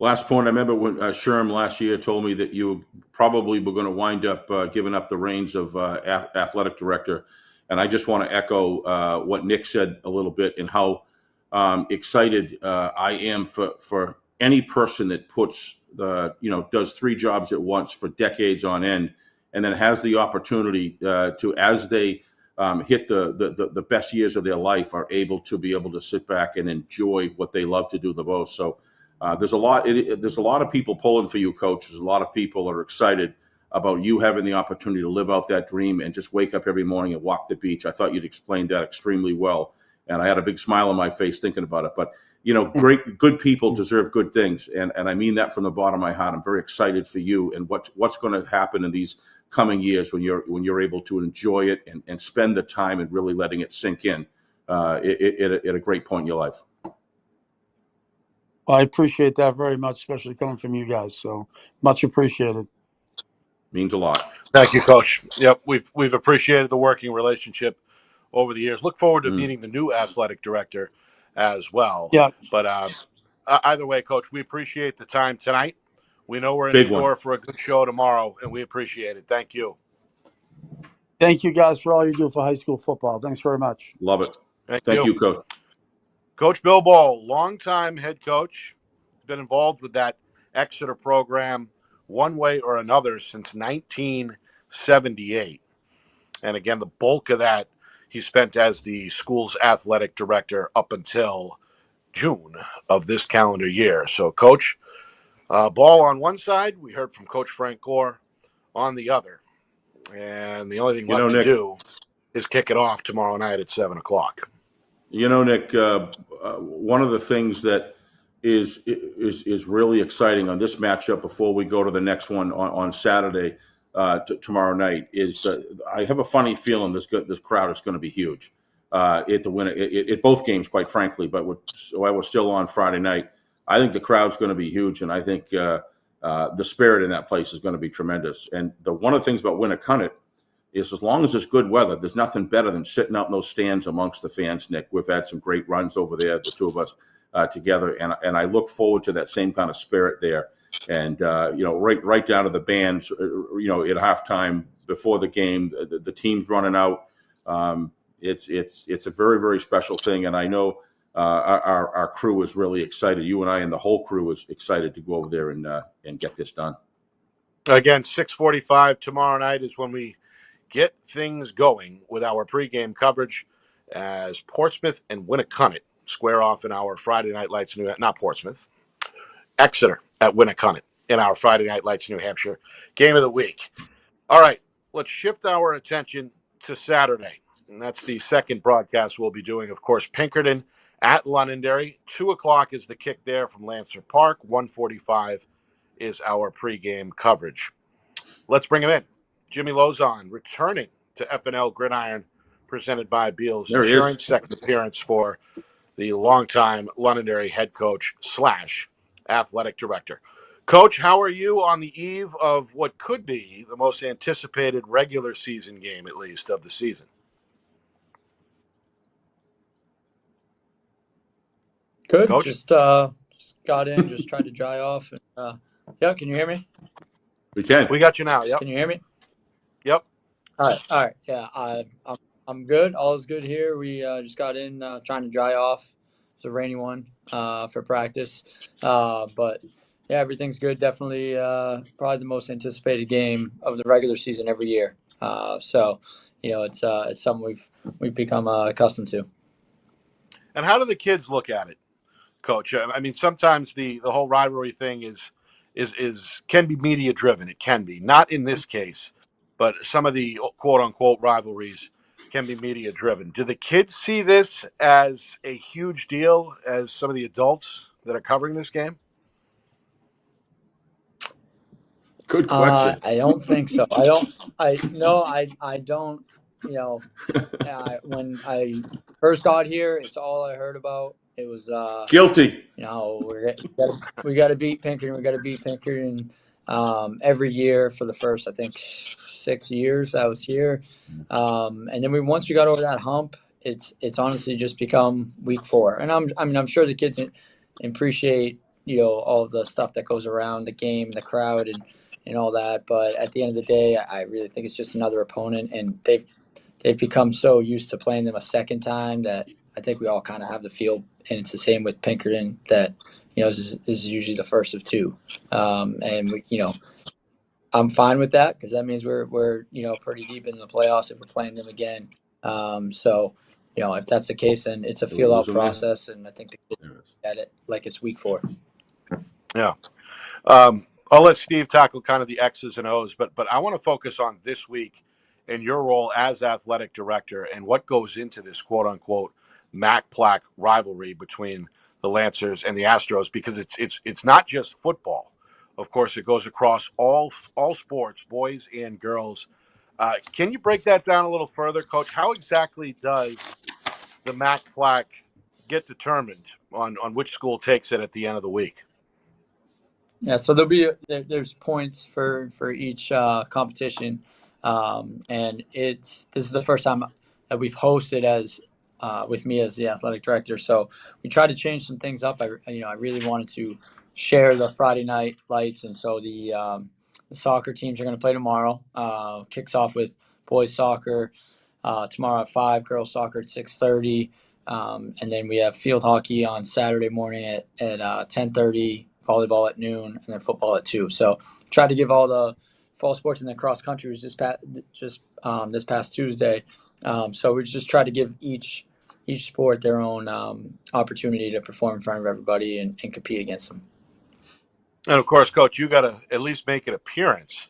Last point, I remember when Sherm last year told me that you probably were going to wind up giving up the reins of athletic director. And I just want to echo what Nick said a little bit, and how excited I am for any person that does 3 jobs at once for decades on end, and then has the opportunity to, as they hit the best years of their life, are able to sit back and enjoy what they love to do the most. So there's a lot of people pulling for you, Coach. There's a lot of people that are excited about you having the opportunity to live out that dream and just wake up every morning and walk the beach. I thought you'd explained that extremely well, and I had a big smile on my face thinking about it. But good people deserve good things, and I mean that from the bottom of my heart. I'm very excited for you and what's going to happen in these coming years when you're able to enjoy it and spend the time and really letting it sink in at a great point in your life. Well, I appreciate that very much, especially coming from you guys. So much appreciated. Means a lot. Thank you, Coach. Yep, we've appreciated the working relationship over the years. Look forward to meeting the new athletic director as well. Yeah. But either way, Coach, we appreciate the time tonight. We know we're in store for a good show tomorrow, and we appreciate it. Thank you. Thank you, guys, for all you do for high school football. Thanks very much. Love it. Thank you, Coach. Coach Bill Ball, longtime head coach, been involved with that Exeter program one way or another since 1978. And again, the bulk of that he spent as the school's athletic director up until June of this calendar year. So, Coach, Ball on one side, we heard from Coach Frankor on the other. And the only thing left to do is kick it off tomorrow night at 7 o'clock. Nick, one of the things that is really exciting on this matchup before we go to the next one on Saturday tomorrow night is that I have a funny feeling this crowd is going to be huge at both games, quite frankly. But while we're still on Friday night, I think the crowd's going to be huge, and I think the spirit in that place is going to be tremendous. And one of the things about Winnicott is, as long as it's good weather, there's nothing better than sitting out in those stands amongst the fans, Nick. We've had some great runs over there, the two of us together, and I look forward to that same kind of spirit there. and right down to the bands. At halftime, before the game, the team's running out. It's a very, very special thing, and I know our crew is really excited. You and I and the whole crew is excited to go over there and get this done. Again, 6:45 tomorrow night is when we get things going with our pregame coverage as Portsmouth and Winnicott square off in our Friday Night Lights, not Portsmouth, Exeter at Winnicott in our Friday Night Lights, New Hampshire game of the week. All right, let's shift our attention to Saturday, and that's the second broadcast we'll be doing. Of course, Pinkerton at Londonderry. 2 o'clock is the kick there from Lancer Park. 1:45 is our pregame coverage. Let's bring him in. Jimmy Lozon returning to FNL Gridiron, presented by Beals Insurance. Second appearance for the longtime Londonderry head coach / athletic director. Coach, how are you on the eve of what could be the most anticipated regular season game, at least, of the season? Good. Coach? Just got in, just tried to dry off. And, yeah, can you hear me? We can. We got you now. Yep. Can you hear me? Yep. All right. Yeah, I'm good. All is good here. We just got in, trying to dry off. It's a rainy one for practice, but yeah, everything's good. Definitely, probably the most anticipated game of the regular season every year. So, it's something we've become accustomed to. And how do the kids look at it, Coach? I mean, sometimes the whole rivalry thing can be media driven. It can be, not in this case, but some of the quote unquote rivalries can be media driven. Do the kids see this as a huge deal as some of the adults that are covering this game? Good question. I don't think so. I don't. When I first got here, it's all I heard about. It was Guilty. We got to beat Pinkerton. We got to beat Pinkerton every year for the first, I think, 6 years I was here. And then once we got over that hump, it's honestly just become week 4. And I'm sure the kids appreciate all the stuff that goes around the game, the crowd, and all that. But at the end of the day, I really think it's just another opponent, and they've become so used to playing them a second time that I think we all kind of have the feel. And it's the same with Pinkerton that this is usually the first of 2, and I'm fine with that because that means we're pretty deep in the playoffs if we're playing them again. So if that's the case, then it's a feel out process, and I think the kids look at it like it's week 4. Yeah. I'll let Steve tackle kind of the X's and O's, but I want to focus on this week and your role as athletic director and what goes into this quote unquote MAC-PLAC rivalry between the Lancers and the Astros, because it's not just football. Of course, it goes across all sports, boys and girls. Can you break that down a little further, Coach? How exactly does the MAC-PLAC get determined on which school takes it at the end of the week? Yeah, so there's points for each competition, and this is the first time that we've hosted as with me as the athletic director. So we tried to change some things up. I really wanted to share the Friday night lights, and so the soccer teams are going to play tomorrow. Kicks off with boys soccer tomorrow at 5, girls soccer at 6:30, and then we have field hockey on Saturday morning at 10:30. Volleyball at noon, and then football at 2. So try to give all the fall sports, and then cross country was this past Tuesday. So we just try to give each sport their own opportunity to perform in front of everybody and compete against them. And of course, Coach, you got to at least make an appearance,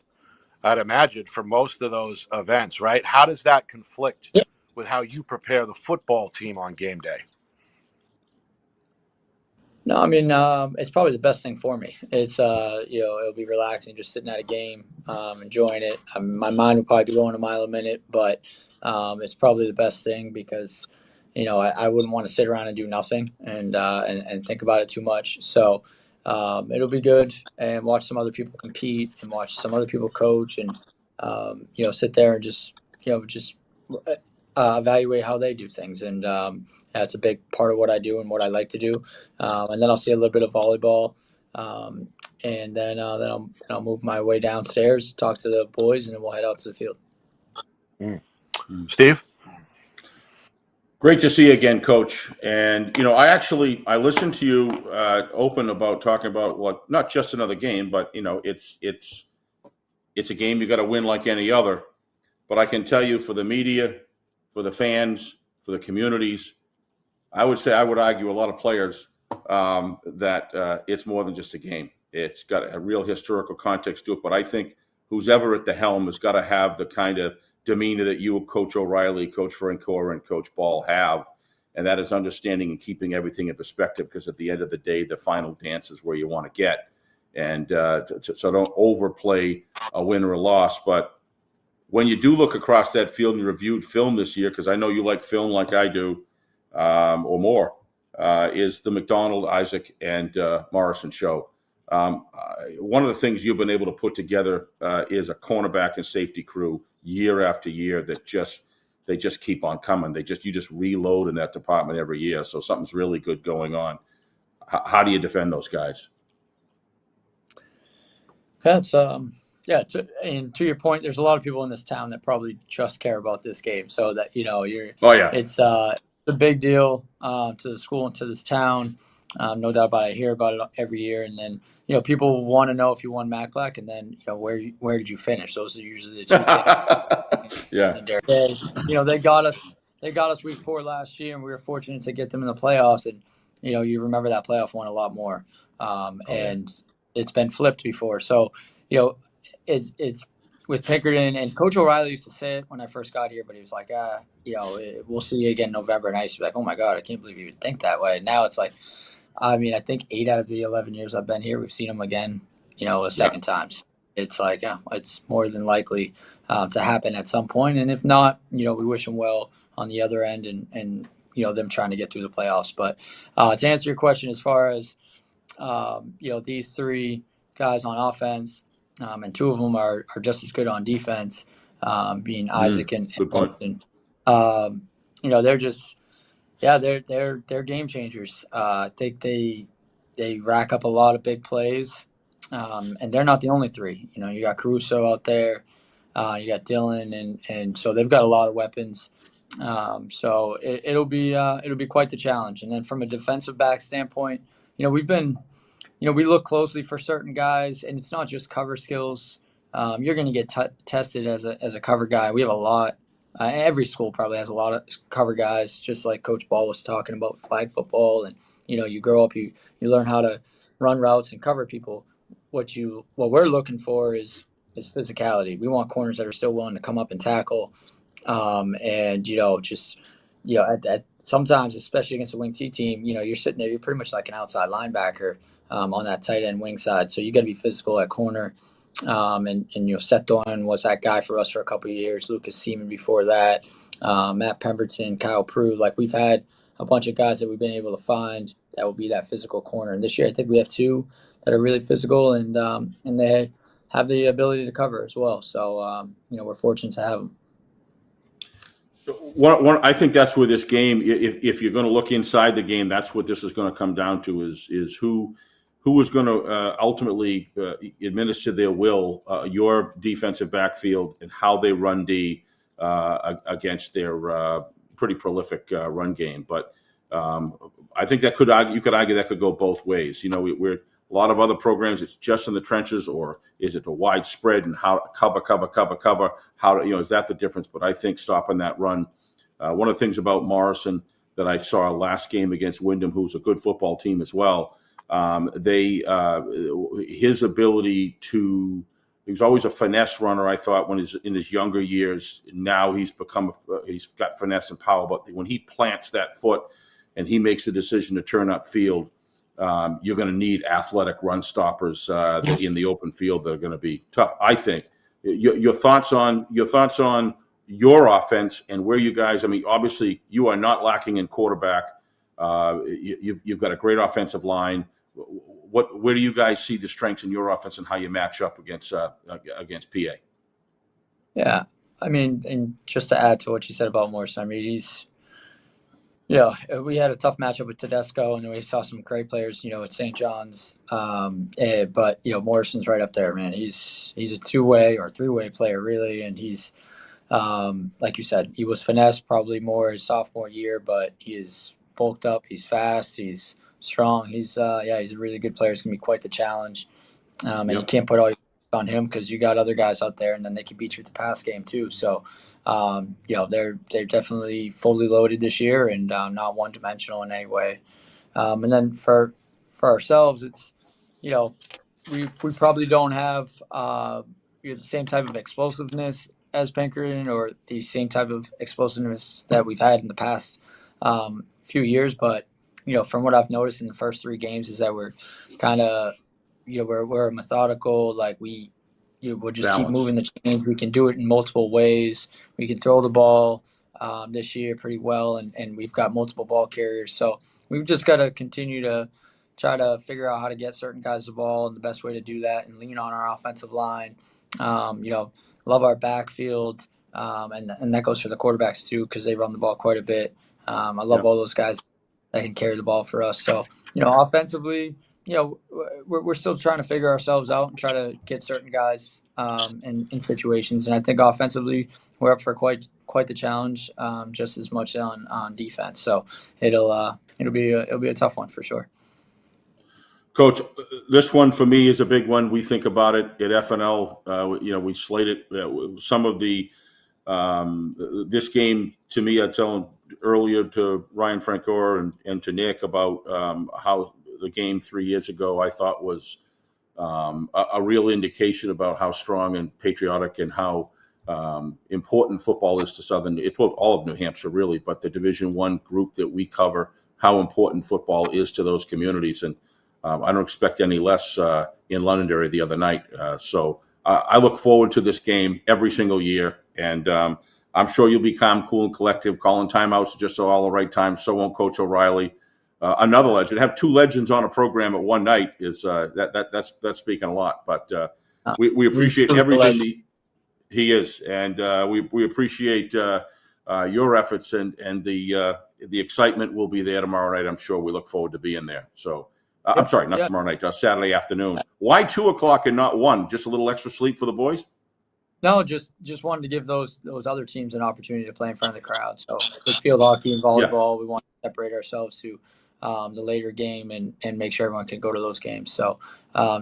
I'd imagine, for most of those events, right? How does that conflict with how you prepare the football team on game day? No, I mean, it's probably the best thing for me. It's, it'll be relaxing, just sitting at a game, enjoying it. My mind will probably be going a mile a minute, but it's probably the best thing because, I wouldn't want to sit around and do nothing and think about it too much. So it'll be good, and watch some other people compete and watch some other people coach and, sit there and just evaluate how they do things. And, that's a big part of what I do and what I like to do. And then I'll see a little bit of volleyball. and then I'll move my way downstairs, talk to the boys, and then we'll head out to the field. Steve? Great to see you again, Coach. And, I listened to you open about talking about not just another game, but, it's a game you got to win like any other. But I can tell you, for the media, for the fans, for the communities, I would argue a lot of players that it's more than just a game. It's got a real historical context to it. But I think who's ever at the helm has got to have the kind of demeanor that you, Coach O'Reilly, Coach Frankor, and Coach Ball have, and that is understanding and keeping everything in perspective, because at the end of the day, the final dance is where you want to get. And so don't overplay a win or a loss. But when you do look across that field and you reviewed film this year, because I know you like film like I do, or more, is the McDonald, Isaac, and Morrison show. One of the things you've been able to put together is a cornerback and safety crew year after year that they just keep on coming. You just reload in that department every year. So something's really good going on. How do you defend those guys? That's and to your point, there's a lot of people in this town that probably just care about this game. So that it's a big deal to the school and to this town. No doubt about it. I hear about it every year, and then people want to know if you won MAC Black, and then where did you finish? Those are usually the two things. Yeah. They got us week 4 last year, and we were fortunate to get them in the playoffs. And you remember that playoff one a lot more. And it's been flipped before. So it's with Pinkerton, and Coach O'Reilly used to say it when I first got here, but he was like, we'll see you again in November. And I used to be like, oh my God, I can't believe you would think that way. Now it's like, I think 8 out of the 11 years I've been here, we've seen them again, a second time. So it's like, it's more than likely to happen at some point. And if not, we wish them well on the other end and them trying to get through the playoffs. But to answer your question, as far as, these 3 guys on offense, and 2 of them are just as good on defense, being Isaac and Morrison. They're just, they're game changers. I think they rack up a lot of big plays, and they're not the only 3. You got Caruso out there, you got Dylan, and so they've got a lot of weapons. So it'll be quite the challenge. And then from a defensive back standpoint, we've been, we look closely for certain guys, and it's not just cover skills. You're going to get tested as a cover guy. We have a lot. Every school probably has a lot of cover guys, just like Coach Ball was talking about flag football. And you grow up, you learn how to run routes and cover people. What we're looking for is physicality. We want corners that are still willing to come up and tackle. And sometimes, especially against a wing T team, you're sitting there, you're pretty much like an outside linebacker on that tight end wing side. So you got to be physical at corner. And Seth Doran was that guy for us for a couple of years. Lucas Seaman before that, Matt Pemberton, Kyle Prue. Like, we've had a bunch of guys that we've been able to find that will be that physical corner. And this year, I think we have 2 that are really physical, and they have the ability to cover as well. So we're fortunate to have them. I think that's where this game, if you're going to look inside the game, that's what this is going to come down to, is who is going to ultimately administer their will, your defensive backfield, and how they run D against their pretty prolific run game. But I think you could argue that could go both ways. We're a lot of other programs, it's just in the trenches, or is it a wide spread and how cover? How is that the difference? But I think stopping that run. One of the things about Morrison that I saw last game against Wyndham, who's a good football team as well, his ability to. He was always a finesse runner, I thought, when he's in his younger years. Now he's got finesse and power, but when he plants that foot and he makes the decision to turn upfield, you're going to need athletic run stoppers in the open field that are going to be tough. I think your thoughts on your offense and where you guys. I mean, obviously you are not lacking in quarterback. You've got a great offensive line. Where do you guys see the strengths in your offense and how you match up against PA? Yeah, I mean, and just to add to what you said about Morrison, I mean, he's we had a tough matchup with Tedesco, and we saw some great players, at St. John's. But Morrison's right up there, man. He's a two-way or three-way player, really, and he's like you said, he was finessed probably more his sophomore year, but he is bulked up. He's fast. He's strong. He's a really good player. It's gonna be quite the challenge. And you can't put all your focus on him because you got other guys out there, and then they can beat you with the pass game too. So, they're definitely fully loaded this year and not one dimensional in any way. And then for ourselves, it's we probably don't have the same type of explosiveness as Pinkerton or the same type of explosiveness that we've had in the past few years. But from what I've noticed in the first 3 games is that we're kind of we're methodical. Like we'll just keep moving the chains. We can do it in multiple ways. We can throw the ball this year pretty well, and we've got multiple ball carriers. So we've just got to continue to try to figure out how to get certain guys the ball and the best way to do that and lean on our offensive line. Love our backfield, and that goes for the quarterbacks too because they run the ball quite a bit. I love all those guys that can carry the ball for us. So, offensively, we're still trying to figure ourselves out and try to get certain guys in situations. And I think offensively, we're up for quite the challenge, just as much on defense. So it'll be a tough one for sure. Coach, this one for me is a big one. We think about it at FNL. We slated some of the this game. To me, I told earlier to Ryan Frankor and to Nick about how the game 3 years ago I thought was a real indication about how strong and patriotic and how important football is to all of New Hampshire, really, but the Division I group that we cover, how important football is to those communities. And I don't expect any less in Londonderry the other night. So I look forward to this game every single year. And I'm sure you'll be calm, cool, and collective, calling timeouts just at all the right times. So won't Coach O'Reilly. Another legend. Have 2 legends on a program at one night is that's speaking a lot. But we appreciate everything he is, and we appreciate your efforts and the excitement will be there tomorrow night. I'm sure we look forward to being there. So. I'm sorry, not tomorrow night, Saturday afternoon. Why 2:00 and not 1? Just a little extra sleep for the boys? No, just wanted to give those other teams an opportunity to play in front of the crowd. So with field hockey and volleyball, we want to separate ourselves to the later game and make sure everyone can go to those games. So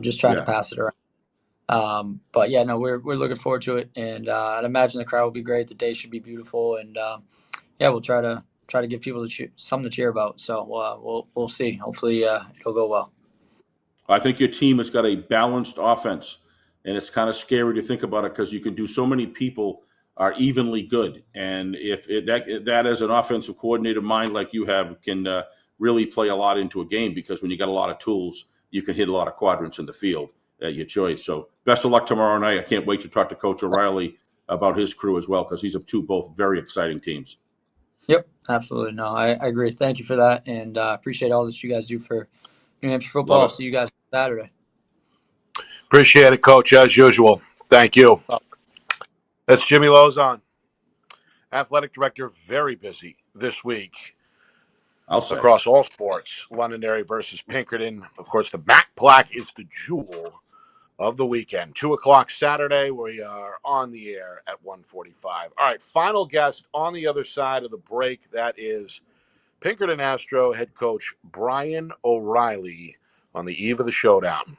just trying to pass it around. But we're looking forward to it, and I'd imagine the crowd will be great. The day should be beautiful, and we'll try to give people something to cheer about. So we'll see. Hopefully it'll go well. I think your team has got a balanced offense, and it's kind of scary to think about it because you can do so many people are evenly good. And if that as an offensive coordinator mind like you have can really play a lot into a game because when you got a lot of tools, you can hit a lot of quadrants in the field at your choice. So best of luck tomorrow night. I can't wait to talk to Coach O'Reilly about his crew as well because these are 2 both very exciting teams. Yep, absolutely. No, I agree. Thank you for that, and appreciate all that you guys do for New Hampshire football. I'll see you guys Saturday. Appreciate it, Coach, as usual. Thank you. That's Jimmy Lozon, athletic director, very busy this week. I'll say. Across all sports, Londonderry versus Pinkerton. Of course, the Mac Plaque is the jewel of the weekend. 2:00 Saturday. We are on the air at 1:45. All right, final guest on the other side of the break. That is Pinkerton Astro head coach Brian O'Reilly on the eve of the showdown.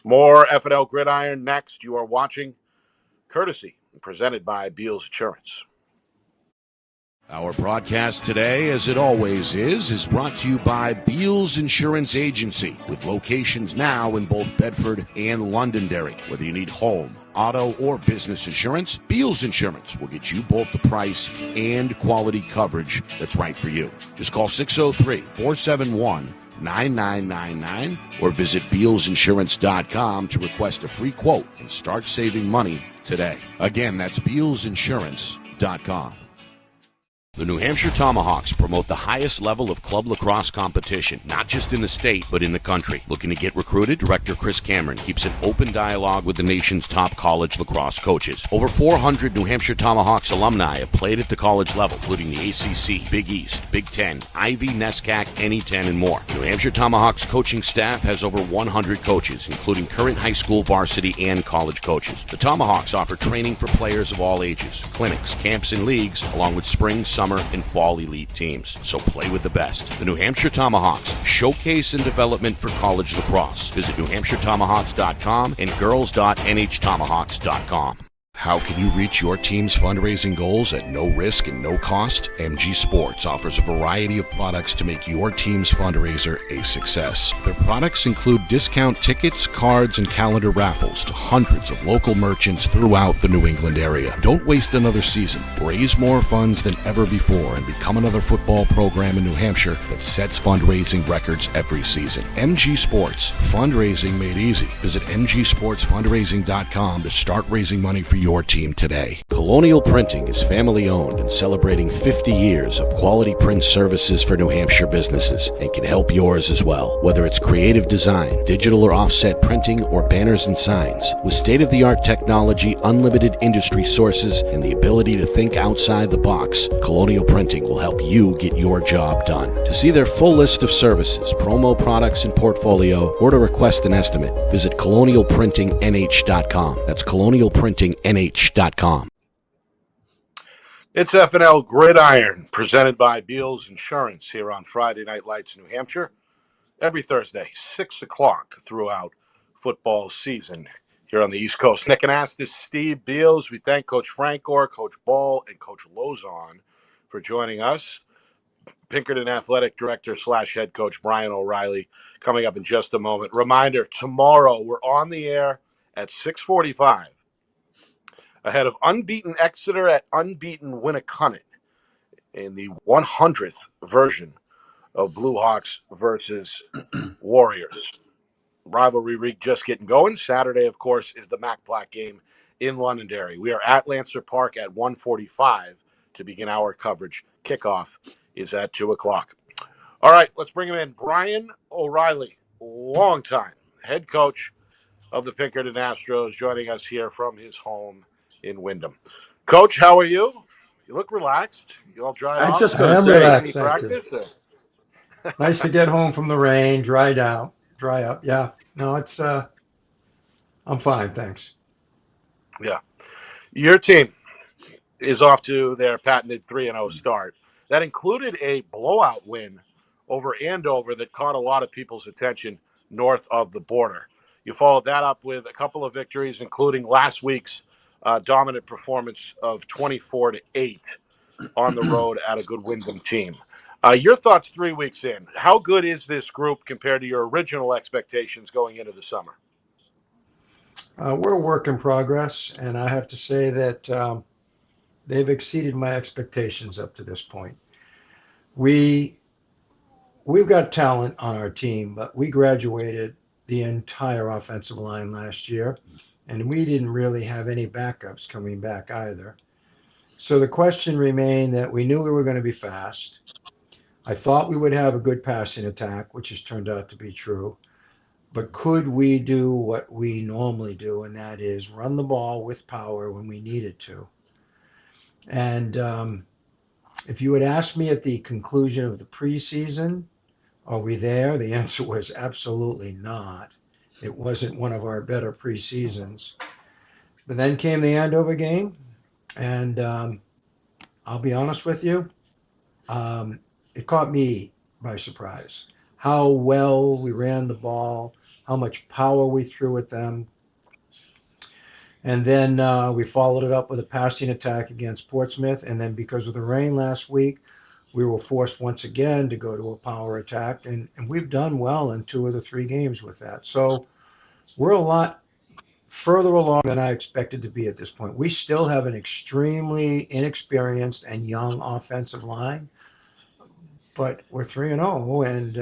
More FNL Gridiron next. You are watching courtesy and presented by Beals Insurance. Our broadcast today, as it always is brought to you by Beals Insurance Agency, with locations now in both Bedford and Londonderry. Whether you need home, auto, or business insurance, Beals Insurance will get you both the price and quality coverage that's right for you. Just call 603-471-9999 or visit BealsInsurance.com to request a free quote and start saving money today. Again, that's BealsInsurance.com. The New Hampshire Tomahawks promote the highest level of club lacrosse competition, not just in the state, but in the country. Looking to get recruited? Director Chris Cameron keeps an open dialogue with the nation's top college lacrosse coaches. Over 400 New Hampshire Tomahawks alumni have played at the college level, including the ACC, Big East, Big Ten, Ivy, NESCAC, NE10, and more. The New Hampshire Tomahawks coaching staff has over 100 coaches, including current high school, varsity, and college coaches. The Tomahawks offer training for players of all ages, clinics, camps, and leagues, along with spring, summer, and fall elite teams. So play with the best. The New Hampshire Tomahawks, showcase and development for college lacrosse. Visit NewHampshireTomahawks.com and girls.nhtomahawks.com. How can you reach your team's fundraising goals at no risk and no cost? MG Sports offers a variety of products to make your team's fundraiser a success. Their products include discount tickets, cards, and calendar raffles to hundreds of local merchants throughout the New England area. Don't waste another season. Raise more funds than ever before and become another football program in New Hampshire that sets fundraising records every season. MG Sports, fundraising made easy. Visit mgsportsfundraising.com to start raising money for your team today. Colonial Printing is family owned and celebrating 50 years of quality print services for New Hampshire businesses and can help yours as well. Whether it's creative design, digital or offset printing, or banners and signs, with state-of-the-art technology, unlimited industry sources, and the ability to think outside the box, Colonial Printing will help you get your job done. To see their full list of services, promo products, and portfolio, or to request an estimate, visit colonialprintingnh.com. That's colonialprintingnh.com. It's FNL Gridiron, presented by Beals Insurance here on Friday Night Lights, New Hampshire. Every Thursday, 6 o'clock throughout football season here on the East Coast. Nick and Astis, Steve Beals. We thank Coach Frankor, Coach Ball, and Coach Lozon for joining us. Pinkerton Athletic Director / Head Coach Brian O'Reilly coming up in just a moment. Reminder, tomorrow we're on the air at 6:45. Ahead of unbeaten Exeter at unbeaten Winnicott in the 100th version of Blue Hawks versus Warriors. Rivalry week just getting going. Saturday, of course, is the Mac Black game in Londonderry. We are at Lancer Park at 1:45 to begin our coverage. Kickoff is at 2 o'clock. All right, let's bring him in. Brian O'Reilly, longtime head coach of the Pinkerton Astros, joining us here from his home in Wyndham. Coach, how are you? You look relaxed. You all dry off? I just got to I am say, relaxed, Any thank you. practice? Nice to get home from the rain, dry up. Yeah, no, it's I'm fine, thanks. Yeah. Your team is off to their patented 3-0 start. That included a blowout win over Andover that caught a lot of people's attention north of the border. You followed that up with a couple of victories, including last week's dominant performance of 24-8 on the road at a good Wyndham team. Your thoughts 3 weeks in. How good is this group compared to your original expectations going into the summer? We're a work in progress, and I have to say that they've exceeded my expectations up to this point. We've got talent on our team, but we graduated the entire offensive line last year, and we didn't really have any backups coming back either. So the question remained that we knew we were going to be fast. I thought we would have a good passing attack, which has turned out to be true. But could we do what we normally do, and that is run the ball with power when we needed to? And if you had asked me at the conclusion of the preseason, are we there? The answer was absolutely not. It wasn't one of our better preseasons. But then came the Andover game, and I'll be honest with you, it caught me by surprise. How well we ran the ball, how much power we threw at them. And then we followed it up with a passing attack against Portsmouth. And then because of the rain last week, we were forced once again to go to a power attack. And we've done well in 2 of the 3 games with that. So we're a lot further along than I expected to be at this point. We still have an extremely inexperienced and young offensive line, but we're 3-0, and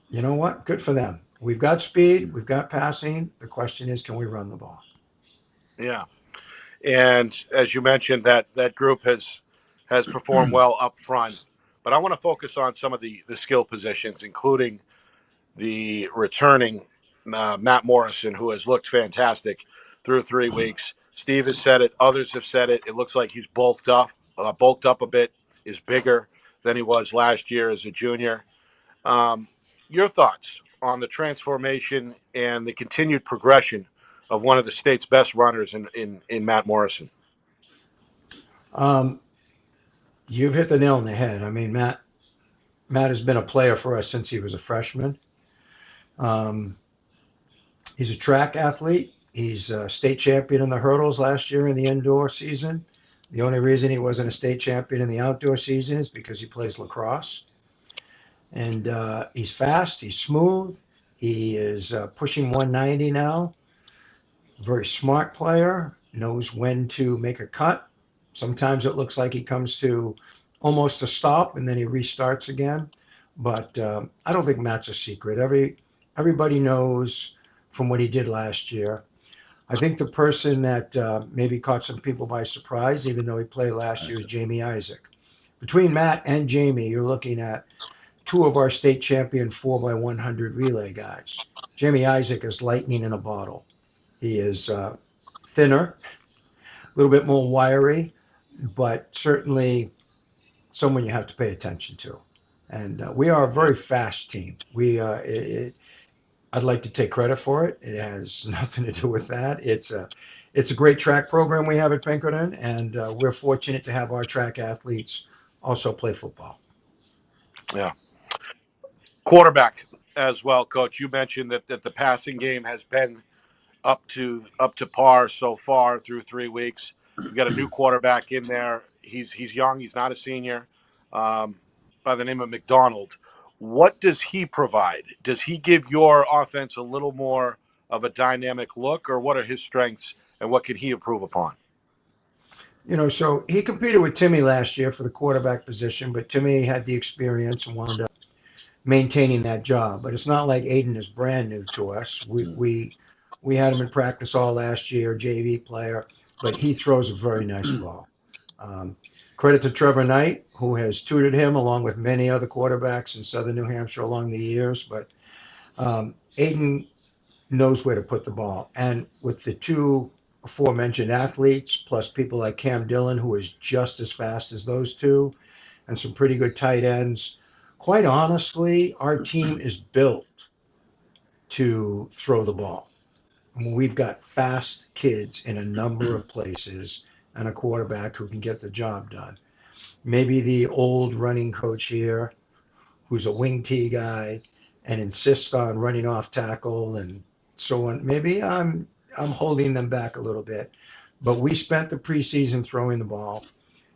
you know what? Good for them. We've got speed, we've got passing. The question is, can we run the ball? Yeah. And as you mentioned, that group has performed well up front. But I want to focus on some of the skill positions, including the returning Matt Morrison, who has looked fantastic through 3 weeks. Steve has said it. Others have said it. It looks like he's bulked up a bit, is bigger than he was last year as a junior. Your thoughts on the transformation and the continued progression of one of the state's best runners in Matt Morrison? You've hit the nail on the head. I mean, Matt has been a player for us since he was a freshman. Um, he's a track athlete. He's a state champion in the hurdles last year in the indoor season. The only reason he wasn't a state champion in the outdoor season is because he plays lacrosse. And he's fast. He's smooth. He is pushing 190 now. Very smart player. Knows when to make a cut. Sometimes it looks like he comes to almost a stop and then he restarts again. But I don't think Matt's a secret. Everybody knows from what he did last year. I think the person that maybe caught some people by surprise, even though he played last year, is Jamie Isaac. Between Matt and Jamie, you're looking at two of our state champion 4x100 relay guys. Jamie Isaac is lightning in a bottle. He is thinner, a little bit more wiry, but certainly someone you have to pay attention to. And we are a very fast team. I'd like to take credit for it. It has nothing to do with that. It's a great track program we have at Pinkerton, and we're fortunate to have our track athletes also play football. Yeah. Quarterback as well, Coach. You mentioned that the passing game has been up to par so far through 3 weeks. We've got a new quarterback in there. He's young. He's not a senior. By the name of McDonald. What does he provide? Does he give your offense a little more of a dynamic look, or what are his strengths and what can he improve upon? So he competed with Timmy last year for the quarterback position, but Timmy had the experience and wound up maintaining that job. But it's not like Aiden is brand new to us. We had him in practice all last year, JV player, but he throws a very nice ball. Credit to Trevor Knight, who has tutored him along with many other quarterbacks in Southern New Hampshire along the years. But Aiden knows where to put the ball. And with the two aforementioned athletes, plus people like Cam Dillon, who is just as fast as those two, and some pretty good tight ends, quite honestly, our team is built to throw the ball. I mean, we've got fast kids in a number of places and a quarterback who can get the job done. Maybe the old running coach here, who's a wing T guy and insists on running off tackle and so on. Maybe I'm holding them back a little bit. But we spent the preseason throwing the ball,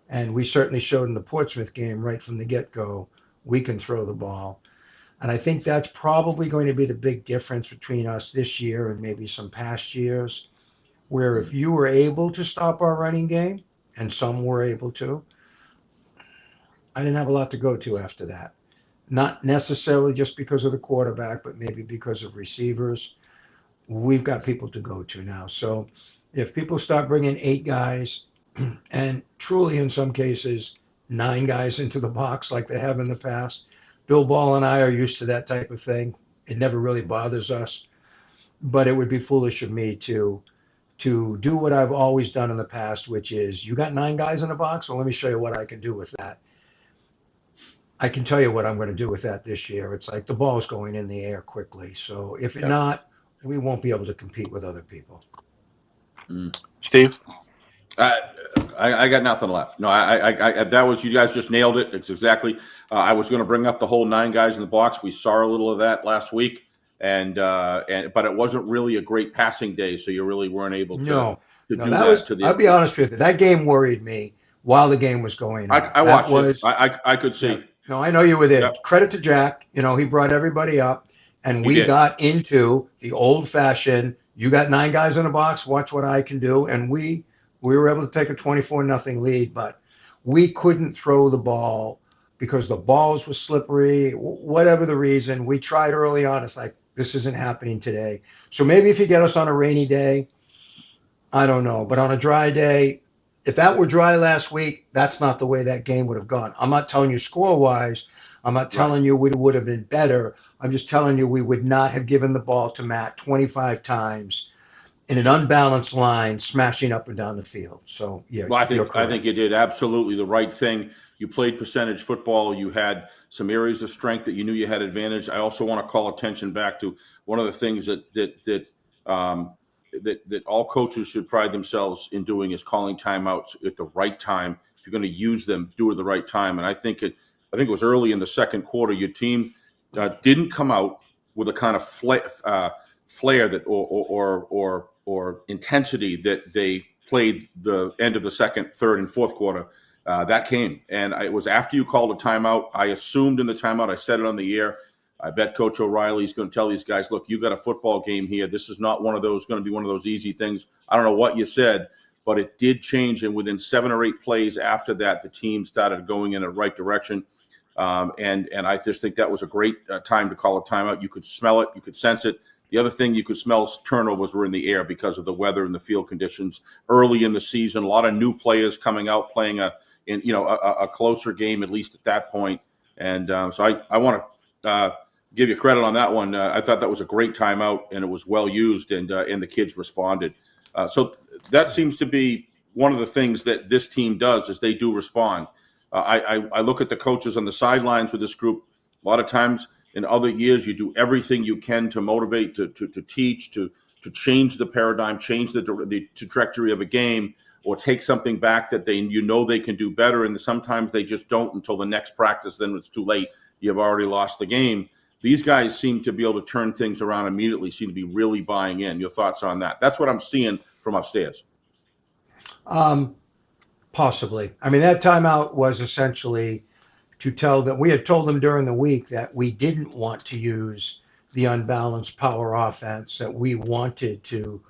and we certainly showed in the Portsmouth game right from the get-go we can throw the ball. And I think that's probably going to be the big difference between us this year and maybe some past years, where if you were able to stop our running game, and some were able to, I didn't have a lot to go to after that. Not necessarily just because of the quarterback, but maybe because of receivers. We've got people to go to now. So if people start bringing 8 guys, and truly in some cases 9 guys into the box like they have in the past, Bill Ball and I are used to that type of thing. It never really bothers us. But it would be foolish of me to do what I've always done in the past, which is, you got 9 guys in the box? Well, let me show you what I can do with that. I can tell you what I'm going to do with that this year. It's like the ball's going in the air quickly. So if not, we won't be able to compete with other people. Steve? I got nothing left. No, I that was, you guys just nailed it. It's exactly, I was going to bring up the whole 9 guys in the box. We saw a little of that last week. But it wasn't really a great passing day, so you really weren't able to do that. I'll be honest with you. That game worried me while the game was going on. I watched it. I could see. No, I know you were there. Yep. Credit to Jack. He brought everybody up, and we got into the old-fashioned, you got 9 guys in a box, watch what I can do, and we were able to take a 24-0 lead, but we couldn't throw the ball because the balls were slippery, whatever the reason. We tried early on. It's like, this isn't happening today. So maybe if you get us on a rainy day, I don't know. But on a dry day, if that were dry last week, that's not the way that game would have gone. I'm not telling you score wise. I'm not Right. telling you we would have been better. I'm just telling you we would not have given the ball to Matt 25 times in an unbalanced line, smashing up and down the field. So yeah, Well, you're correct. I think you did absolutely the right thing. You played percentage football. You had some areas of strength that you knew you had advantage. I also want to call attention back to one of the things that all coaches should pride themselves in doing is calling timeouts at the right time. If you're going to use them, do it at the right time. And I think it was early in the second quarter. Your team didn't come out with a kind of flair that or intensity that they played the end of the second, third, and fourth quarter. That came, and it was after you called a timeout. I assumed in the timeout, I said it on the air. I bet Coach O'Reilly's going to tell these guys, look, you got a football game here. This is not going to be one of those easy things. I don't know what you said, but it did change. And within 7 or 8 plays after that, the team started going in the right direction. And I just think that was a great time to call a timeout. You could smell it. You could sense it. The other thing you could smell turnovers were in the air because of the weather and the field conditions early in the season. A lot of new players coming out playing a closer game, at least at that point. And so I want to give you credit on that one. I thought that was a great timeout, and it was well used, and the kids responded. So that seems to be one of the things that this team does is they do respond. I look at the coaches on the sidelines with this group. A lot of times in other years, you do everything you can to motivate, to teach, to change the paradigm, change the trajectory of a game, or take something back that they can do better. And sometimes they just don't until the next practice. Then it's too late. You've already lost the game. These guys seem to be able to turn things around immediately, seem to be really buying in. Your thoughts on that? That's what I'm seeing from upstairs. Possibly. I mean, that timeout was essentially to tell them, we had told them during the week that we didn't want to use the unbalanced power offense, that we wanted to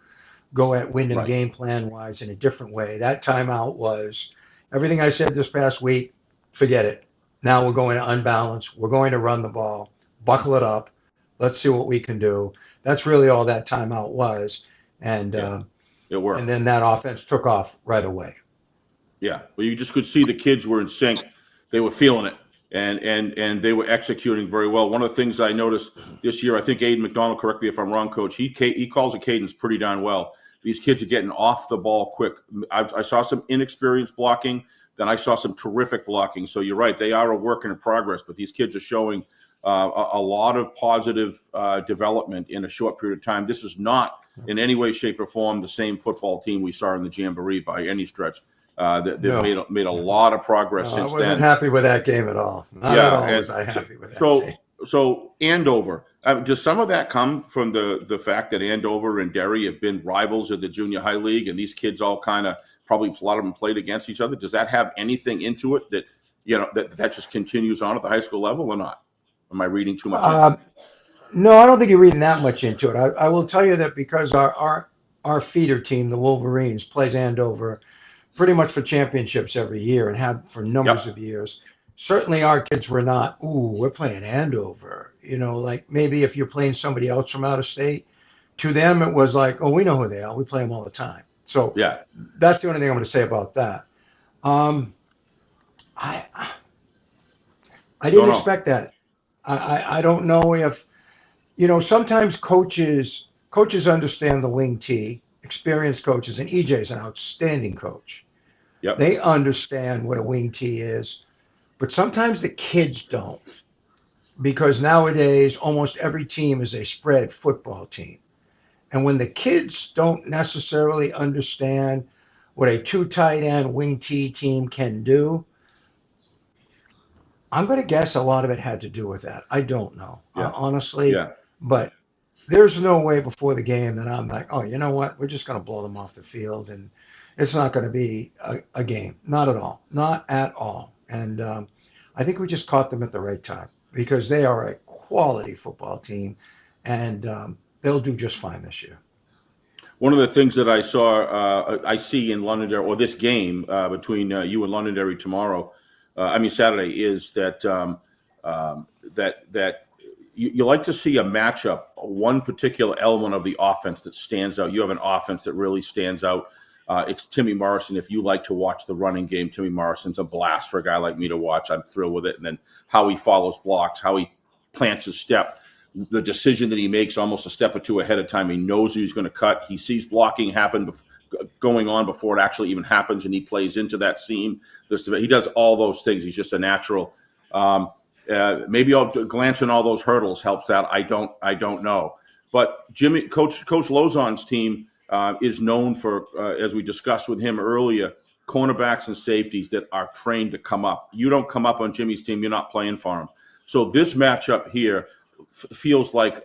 go at Wyndham Right. game plan wise in a different way. That timeout was everything I said this past week, forget it. Now we're going to unbalance. We're going to run the ball, buckle it up. Let's see what we can do. That's really all that timeout was. And It worked. And then that offense took off right away. Yeah. Well, you just could see the kids were in sync. They were feeling it. And they were executing very well. One of the things I noticed this year, I think Aiden McDonald, correct me if I'm wrong, Coach, he calls a cadence pretty darn well. These kids are getting off the ball quick. I saw some inexperienced blocking, then I saw some terrific blocking. So you're right, they are a work in progress, but these kids are showing a lot of positive development in a short period of time. This is not in any way, shape, or form the same football team we saw in the Jamboree by any stretch. They've made a lot of progress since then. I wasn't happy with that game at all. Not at all was I happy with that game. So Andover, does some of that come from the fact that Andover and Derry have been rivals of the junior high league, and these kids all kind of probably a lot of them played against each other? Does that have anything into it that that just continues on at the high school level or not? Am I reading too much into it? No, I don't think you're reading that much into it. I will tell you that because our feeder team, the Wolverines, plays Andover pretty much for championships every year and have for numbers of years. Certainly our kids were not, we're playing Andover. Like maybe if you're playing somebody else from out of state, to them it was like, we know who they are. We play them all the time. So that's the only thing I'm going to say about that. I didn't expect that. I don't know if, sometimes coaches understand the wing tee, experienced coaches, and EJ's an outstanding coach. Yep. They understand what a wing tee is, but sometimes the kids don't, because nowadays almost every team is a spread football team. And when the kids don't necessarily understand what a 2 tight end wing tee team can do, I'm going to guess a lot of it had to do with that. I don't know, honestly, but there's no way before the game that I'm like, you know what? We're just going to blow them off the field, and it's not going to be a game. Not at all. Not at all. And I think we just caught them at the right time because they are a quality football team, and they'll do just fine this year. One of the things that I see in Londonderry, or this game between you and Londonderry Saturday, is that that you like to see a matchup, one particular element of the offense that stands out. You have an offense that really stands out. It's Timmy Morrison. If you like to watch the running game, Timmy Morrison's a blast for a guy like me to watch. I'm thrilled with it. And then how he follows blocks, how he plants his step, the decision that he makes almost a step or two ahead of time. He knows who he's going to cut. He sees blocking happen going on before it actually even happens, and he plays into that scene. He does all those things. He's just a natural. Maybe glancing all those hurdles helps that. I don't know. But Coach Lozon's team is known for, as we discussed with him earlier, cornerbacks and safeties that are trained to come up. You don't come up on Jimmy's team, you're not playing for him. So this matchup here feels like an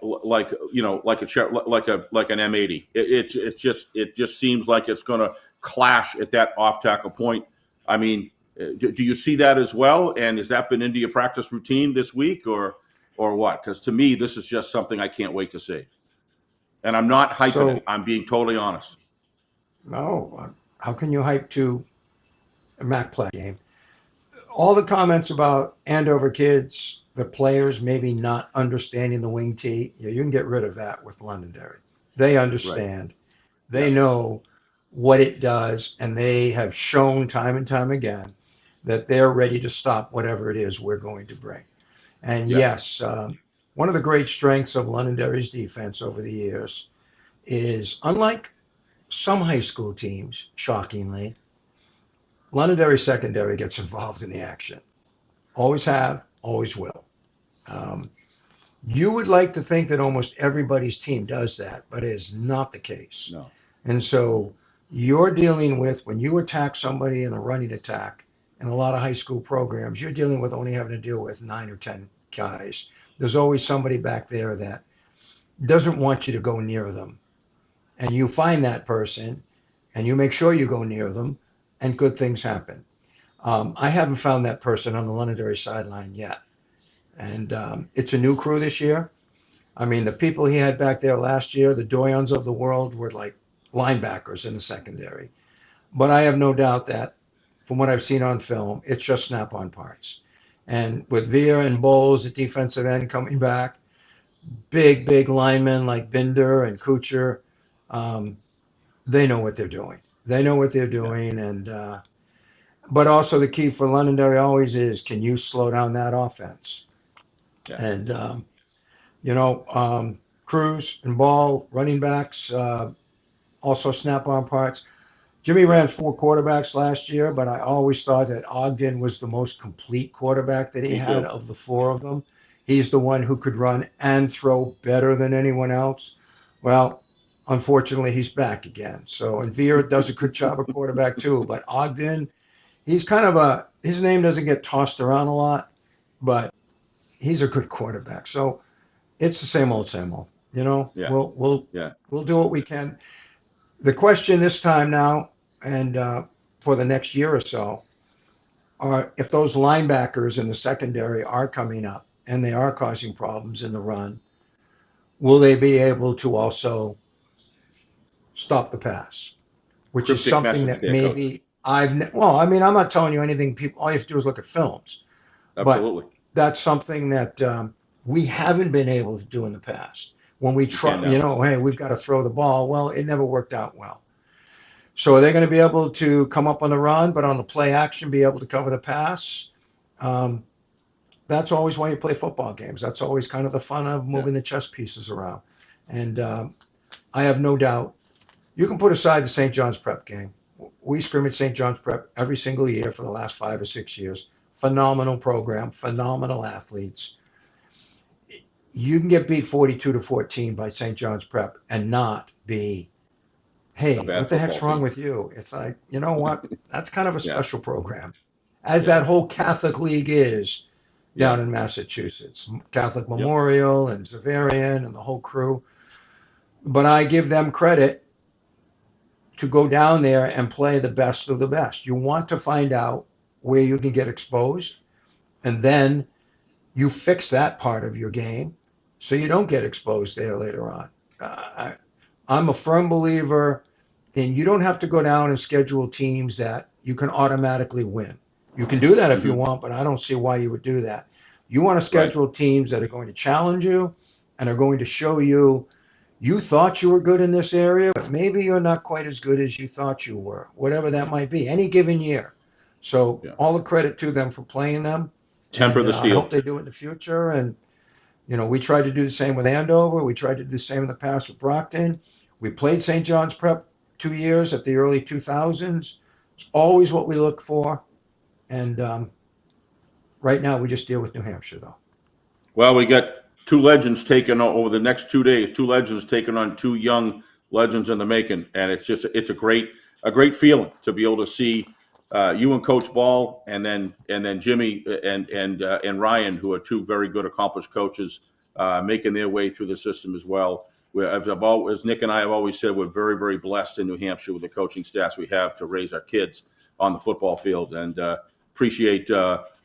M80. It just seems like it's going to clash at that off tackle point. I mean, do you see that as well? And has that been into your practice routine this week or what? Because to me, this is just something I can't wait to see. And I'm not hyping it. I'm being totally honest. No, how can you hype to a MAC play game? All the comments about Andover kids, the players maybe not understanding the wing tee, you can get rid of that with Londonderry. They understand. Right. They know what it does, and they have shown time and time again that they're ready to stop whatever it is we're going to bring. And yes, one of the great strengths of Londonderry's defense over the years is, unlike some high school teams, shockingly, Londonderry secondary gets involved in the action. Always have, always will. You would like to think that almost everybody's team does that, but it is not the case. No. And so you're dealing with, when you attack somebody in a running attack, in a lot of high school programs, you're dealing with only having to deal with 9 or 10 guys. There's always somebody back there that doesn't want you to go near them. And you find that person, and you make sure you go near them, and good things happen. I haven't found that person on the Londonderry sideline yet. And it's a new crew this year. I mean, the people he had back there last year, the Doyons of the world, were like linebackers in the secondary. But I have no doubt that, from what I've seen on film, it's just snap-on parts. And with Veer and Bowles at defensive end coming back, big linemen like Binder and Kuchar, they know what they're doing. They know what they're doing. And but also the key for Londonderry always is, can you slow down that offense? Yeah. And, Cruz and Ball, running backs, also snap-on parts. Jimmy ran 4 quarterbacks last year, but I always thought that Ogden was the most complete quarterback that he had of the 4 of them. He's the one who could run and throw better than anyone else. Well, unfortunately, he's back again. So, and Veer does a good job at quarterback too. But Ogden, he's kind of his name doesn't get tossed around a lot, but he's a good quarterback. So it's the same old, Yeah. We'll do what we can. The question this time now, and for the next year or so, are if those linebackers in the secondary are coming up and they are causing problems in the run, will they be able to also stop the pass? Which is something that maybe I'm not telling you anything. All you have to do is look at films. Absolutely. But that's something that we haven't been able to do in the past. When we try, hey, we've got to throw the ball. Well, it never worked out well. So are they going to be able to come up on the run, but on the play action, be able to cover the pass? That's always why you play football games. That's always kind of the fun of moving the chess pieces around. And I have no doubt. You can put aside the St. John's Prep game. We scrimmage St. John's Prep every single year for the last 5 or 6 years. Phenomenal program, phenomenal athletes. You can get beat 42-14 by St. John's Prep and not be, hey, what the heck's wrong with you? It's like, you know what? That's kind of a special program. As that whole Catholic League is down in Massachusetts. Catholic Memorial and Xaverian and the whole crew. But I give them credit to go down there and play the best of the best. You want to find out where you can get exposed, and then you fix that part of your game so you don't get exposed there later on. I'm a firm believer in you don't have to go down and schedule teams that you can automatically win. You can do that if you want, but I don't see why you would do that. You want to schedule teams that are going to challenge you and are going to show you You thought you were good in this area, but maybe you're not quite as good as you thought you were, whatever that might be, any given year. So Yeah. all the credit to them for playing them. Temper And the I hope steel. they do it in the future. And, we tried to do the same with Andover. We tried to do the same in the past with Brockton. We played St. John's Prep 2 years at the early 2000s. It's always what we look for. And right now we just deal with New Hampshire, though. Well, we got two legends taking on over the next 2 days. Two legends taking on two young legends in the making, and it's a great feeling to be able to see you and Coach Ball, and then Jimmy and Ryan, who are two very good, accomplished coaches, making their way through the system as well. As Nick and I have always said, we're very, very blessed in New Hampshire with the coaching staffs we have to raise our kids on the football field, and appreciate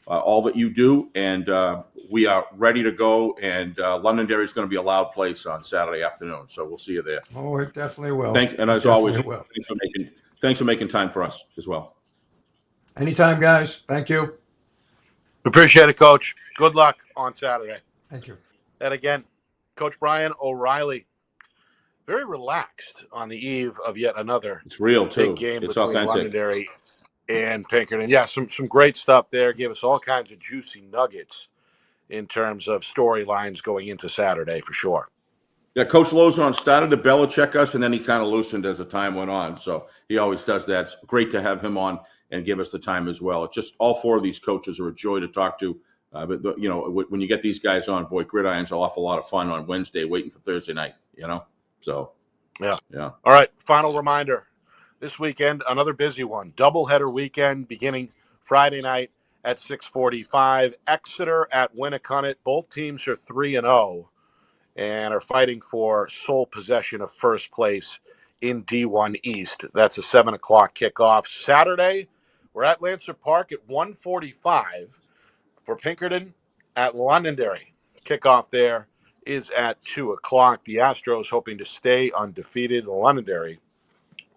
all that you do. And we are ready to go. And Londonderry is going to be a loud place on Saturday afternoon, so we'll see you there. Oh, it definitely will. Thanks, and It as always, definitely will. thanks for making time for us as well. Anytime, guys. Thank you. Appreciate it, Coach. Good luck on Saturday. Thank you. And again, Coach Brian O'Reilly, very relaxed on the eve of yet another It's real too. big game It's between authentic. Londonderry and Pinkerton. Yeah, some great stuff there. Gave us all kinds of juicy nuggets in terms of storylines going into Saturday for sure. Yeah, Coach Lozon started to Belichick us, and then he kind of loosened as the time went on. So he always does that. It's great to have him on and give us the time as well. It's just all four of these coaches are a joy to talk to. But when you get these guys on, boy, Gridiron's an awful lot of fun on Wednesday, waiting for Thursday night. So Yeah. yeah. All right. Final reminder: this weekend, another busy one. Doubleheader weekend beginning Friday night at 6:45. Exeter at Winnicott. Both teams are 3-0 and are fighting for sole possession of first place in D1 East. That's a 7 o'clock kickoff. Saturday, we're at Lancer Park at 1:45 for Pinkerton at Londonderry. Kickoff there is at 2 o'clock. The Astros hoping to stay undefeated. Londonderry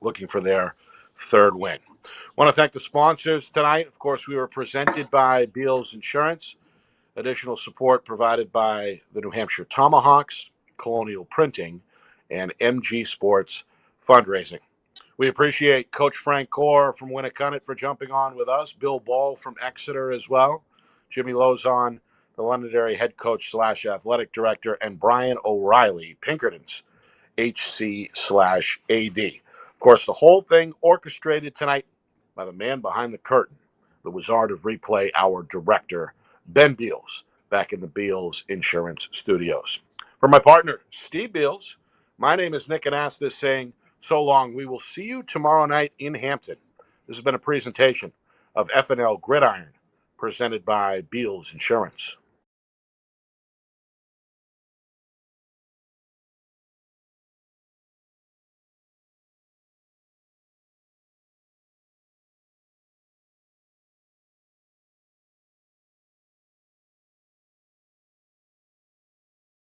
looking for their third win. I want to thank the sponsors tonight. Of course, we were presented by Beals Insurance. Additional support provided by the New Hampshire Tomahawks, Colonial Printing, and MG Sports Fundraising. We appreciate Coach Frankor from Winnicott for jumping on with us, Bill Ball from Exeter as well, Jimmy Lozon, the Londonderry head coach / athletic director, and Brian O'Reilly, Pinkerton's HC/AD. Of course, the whole thing orchestrated tonight by the man behind the curtain, the Wizard of Replay, our director, Ben Beals, back in the Beals Insurance Studios. For my partner, Steve Beals, my name is Nick Anastas saying so long. We will see you tomorrow night in Hampton. This has been a presentation of FNL Gridiron, presented by Beals Insurance.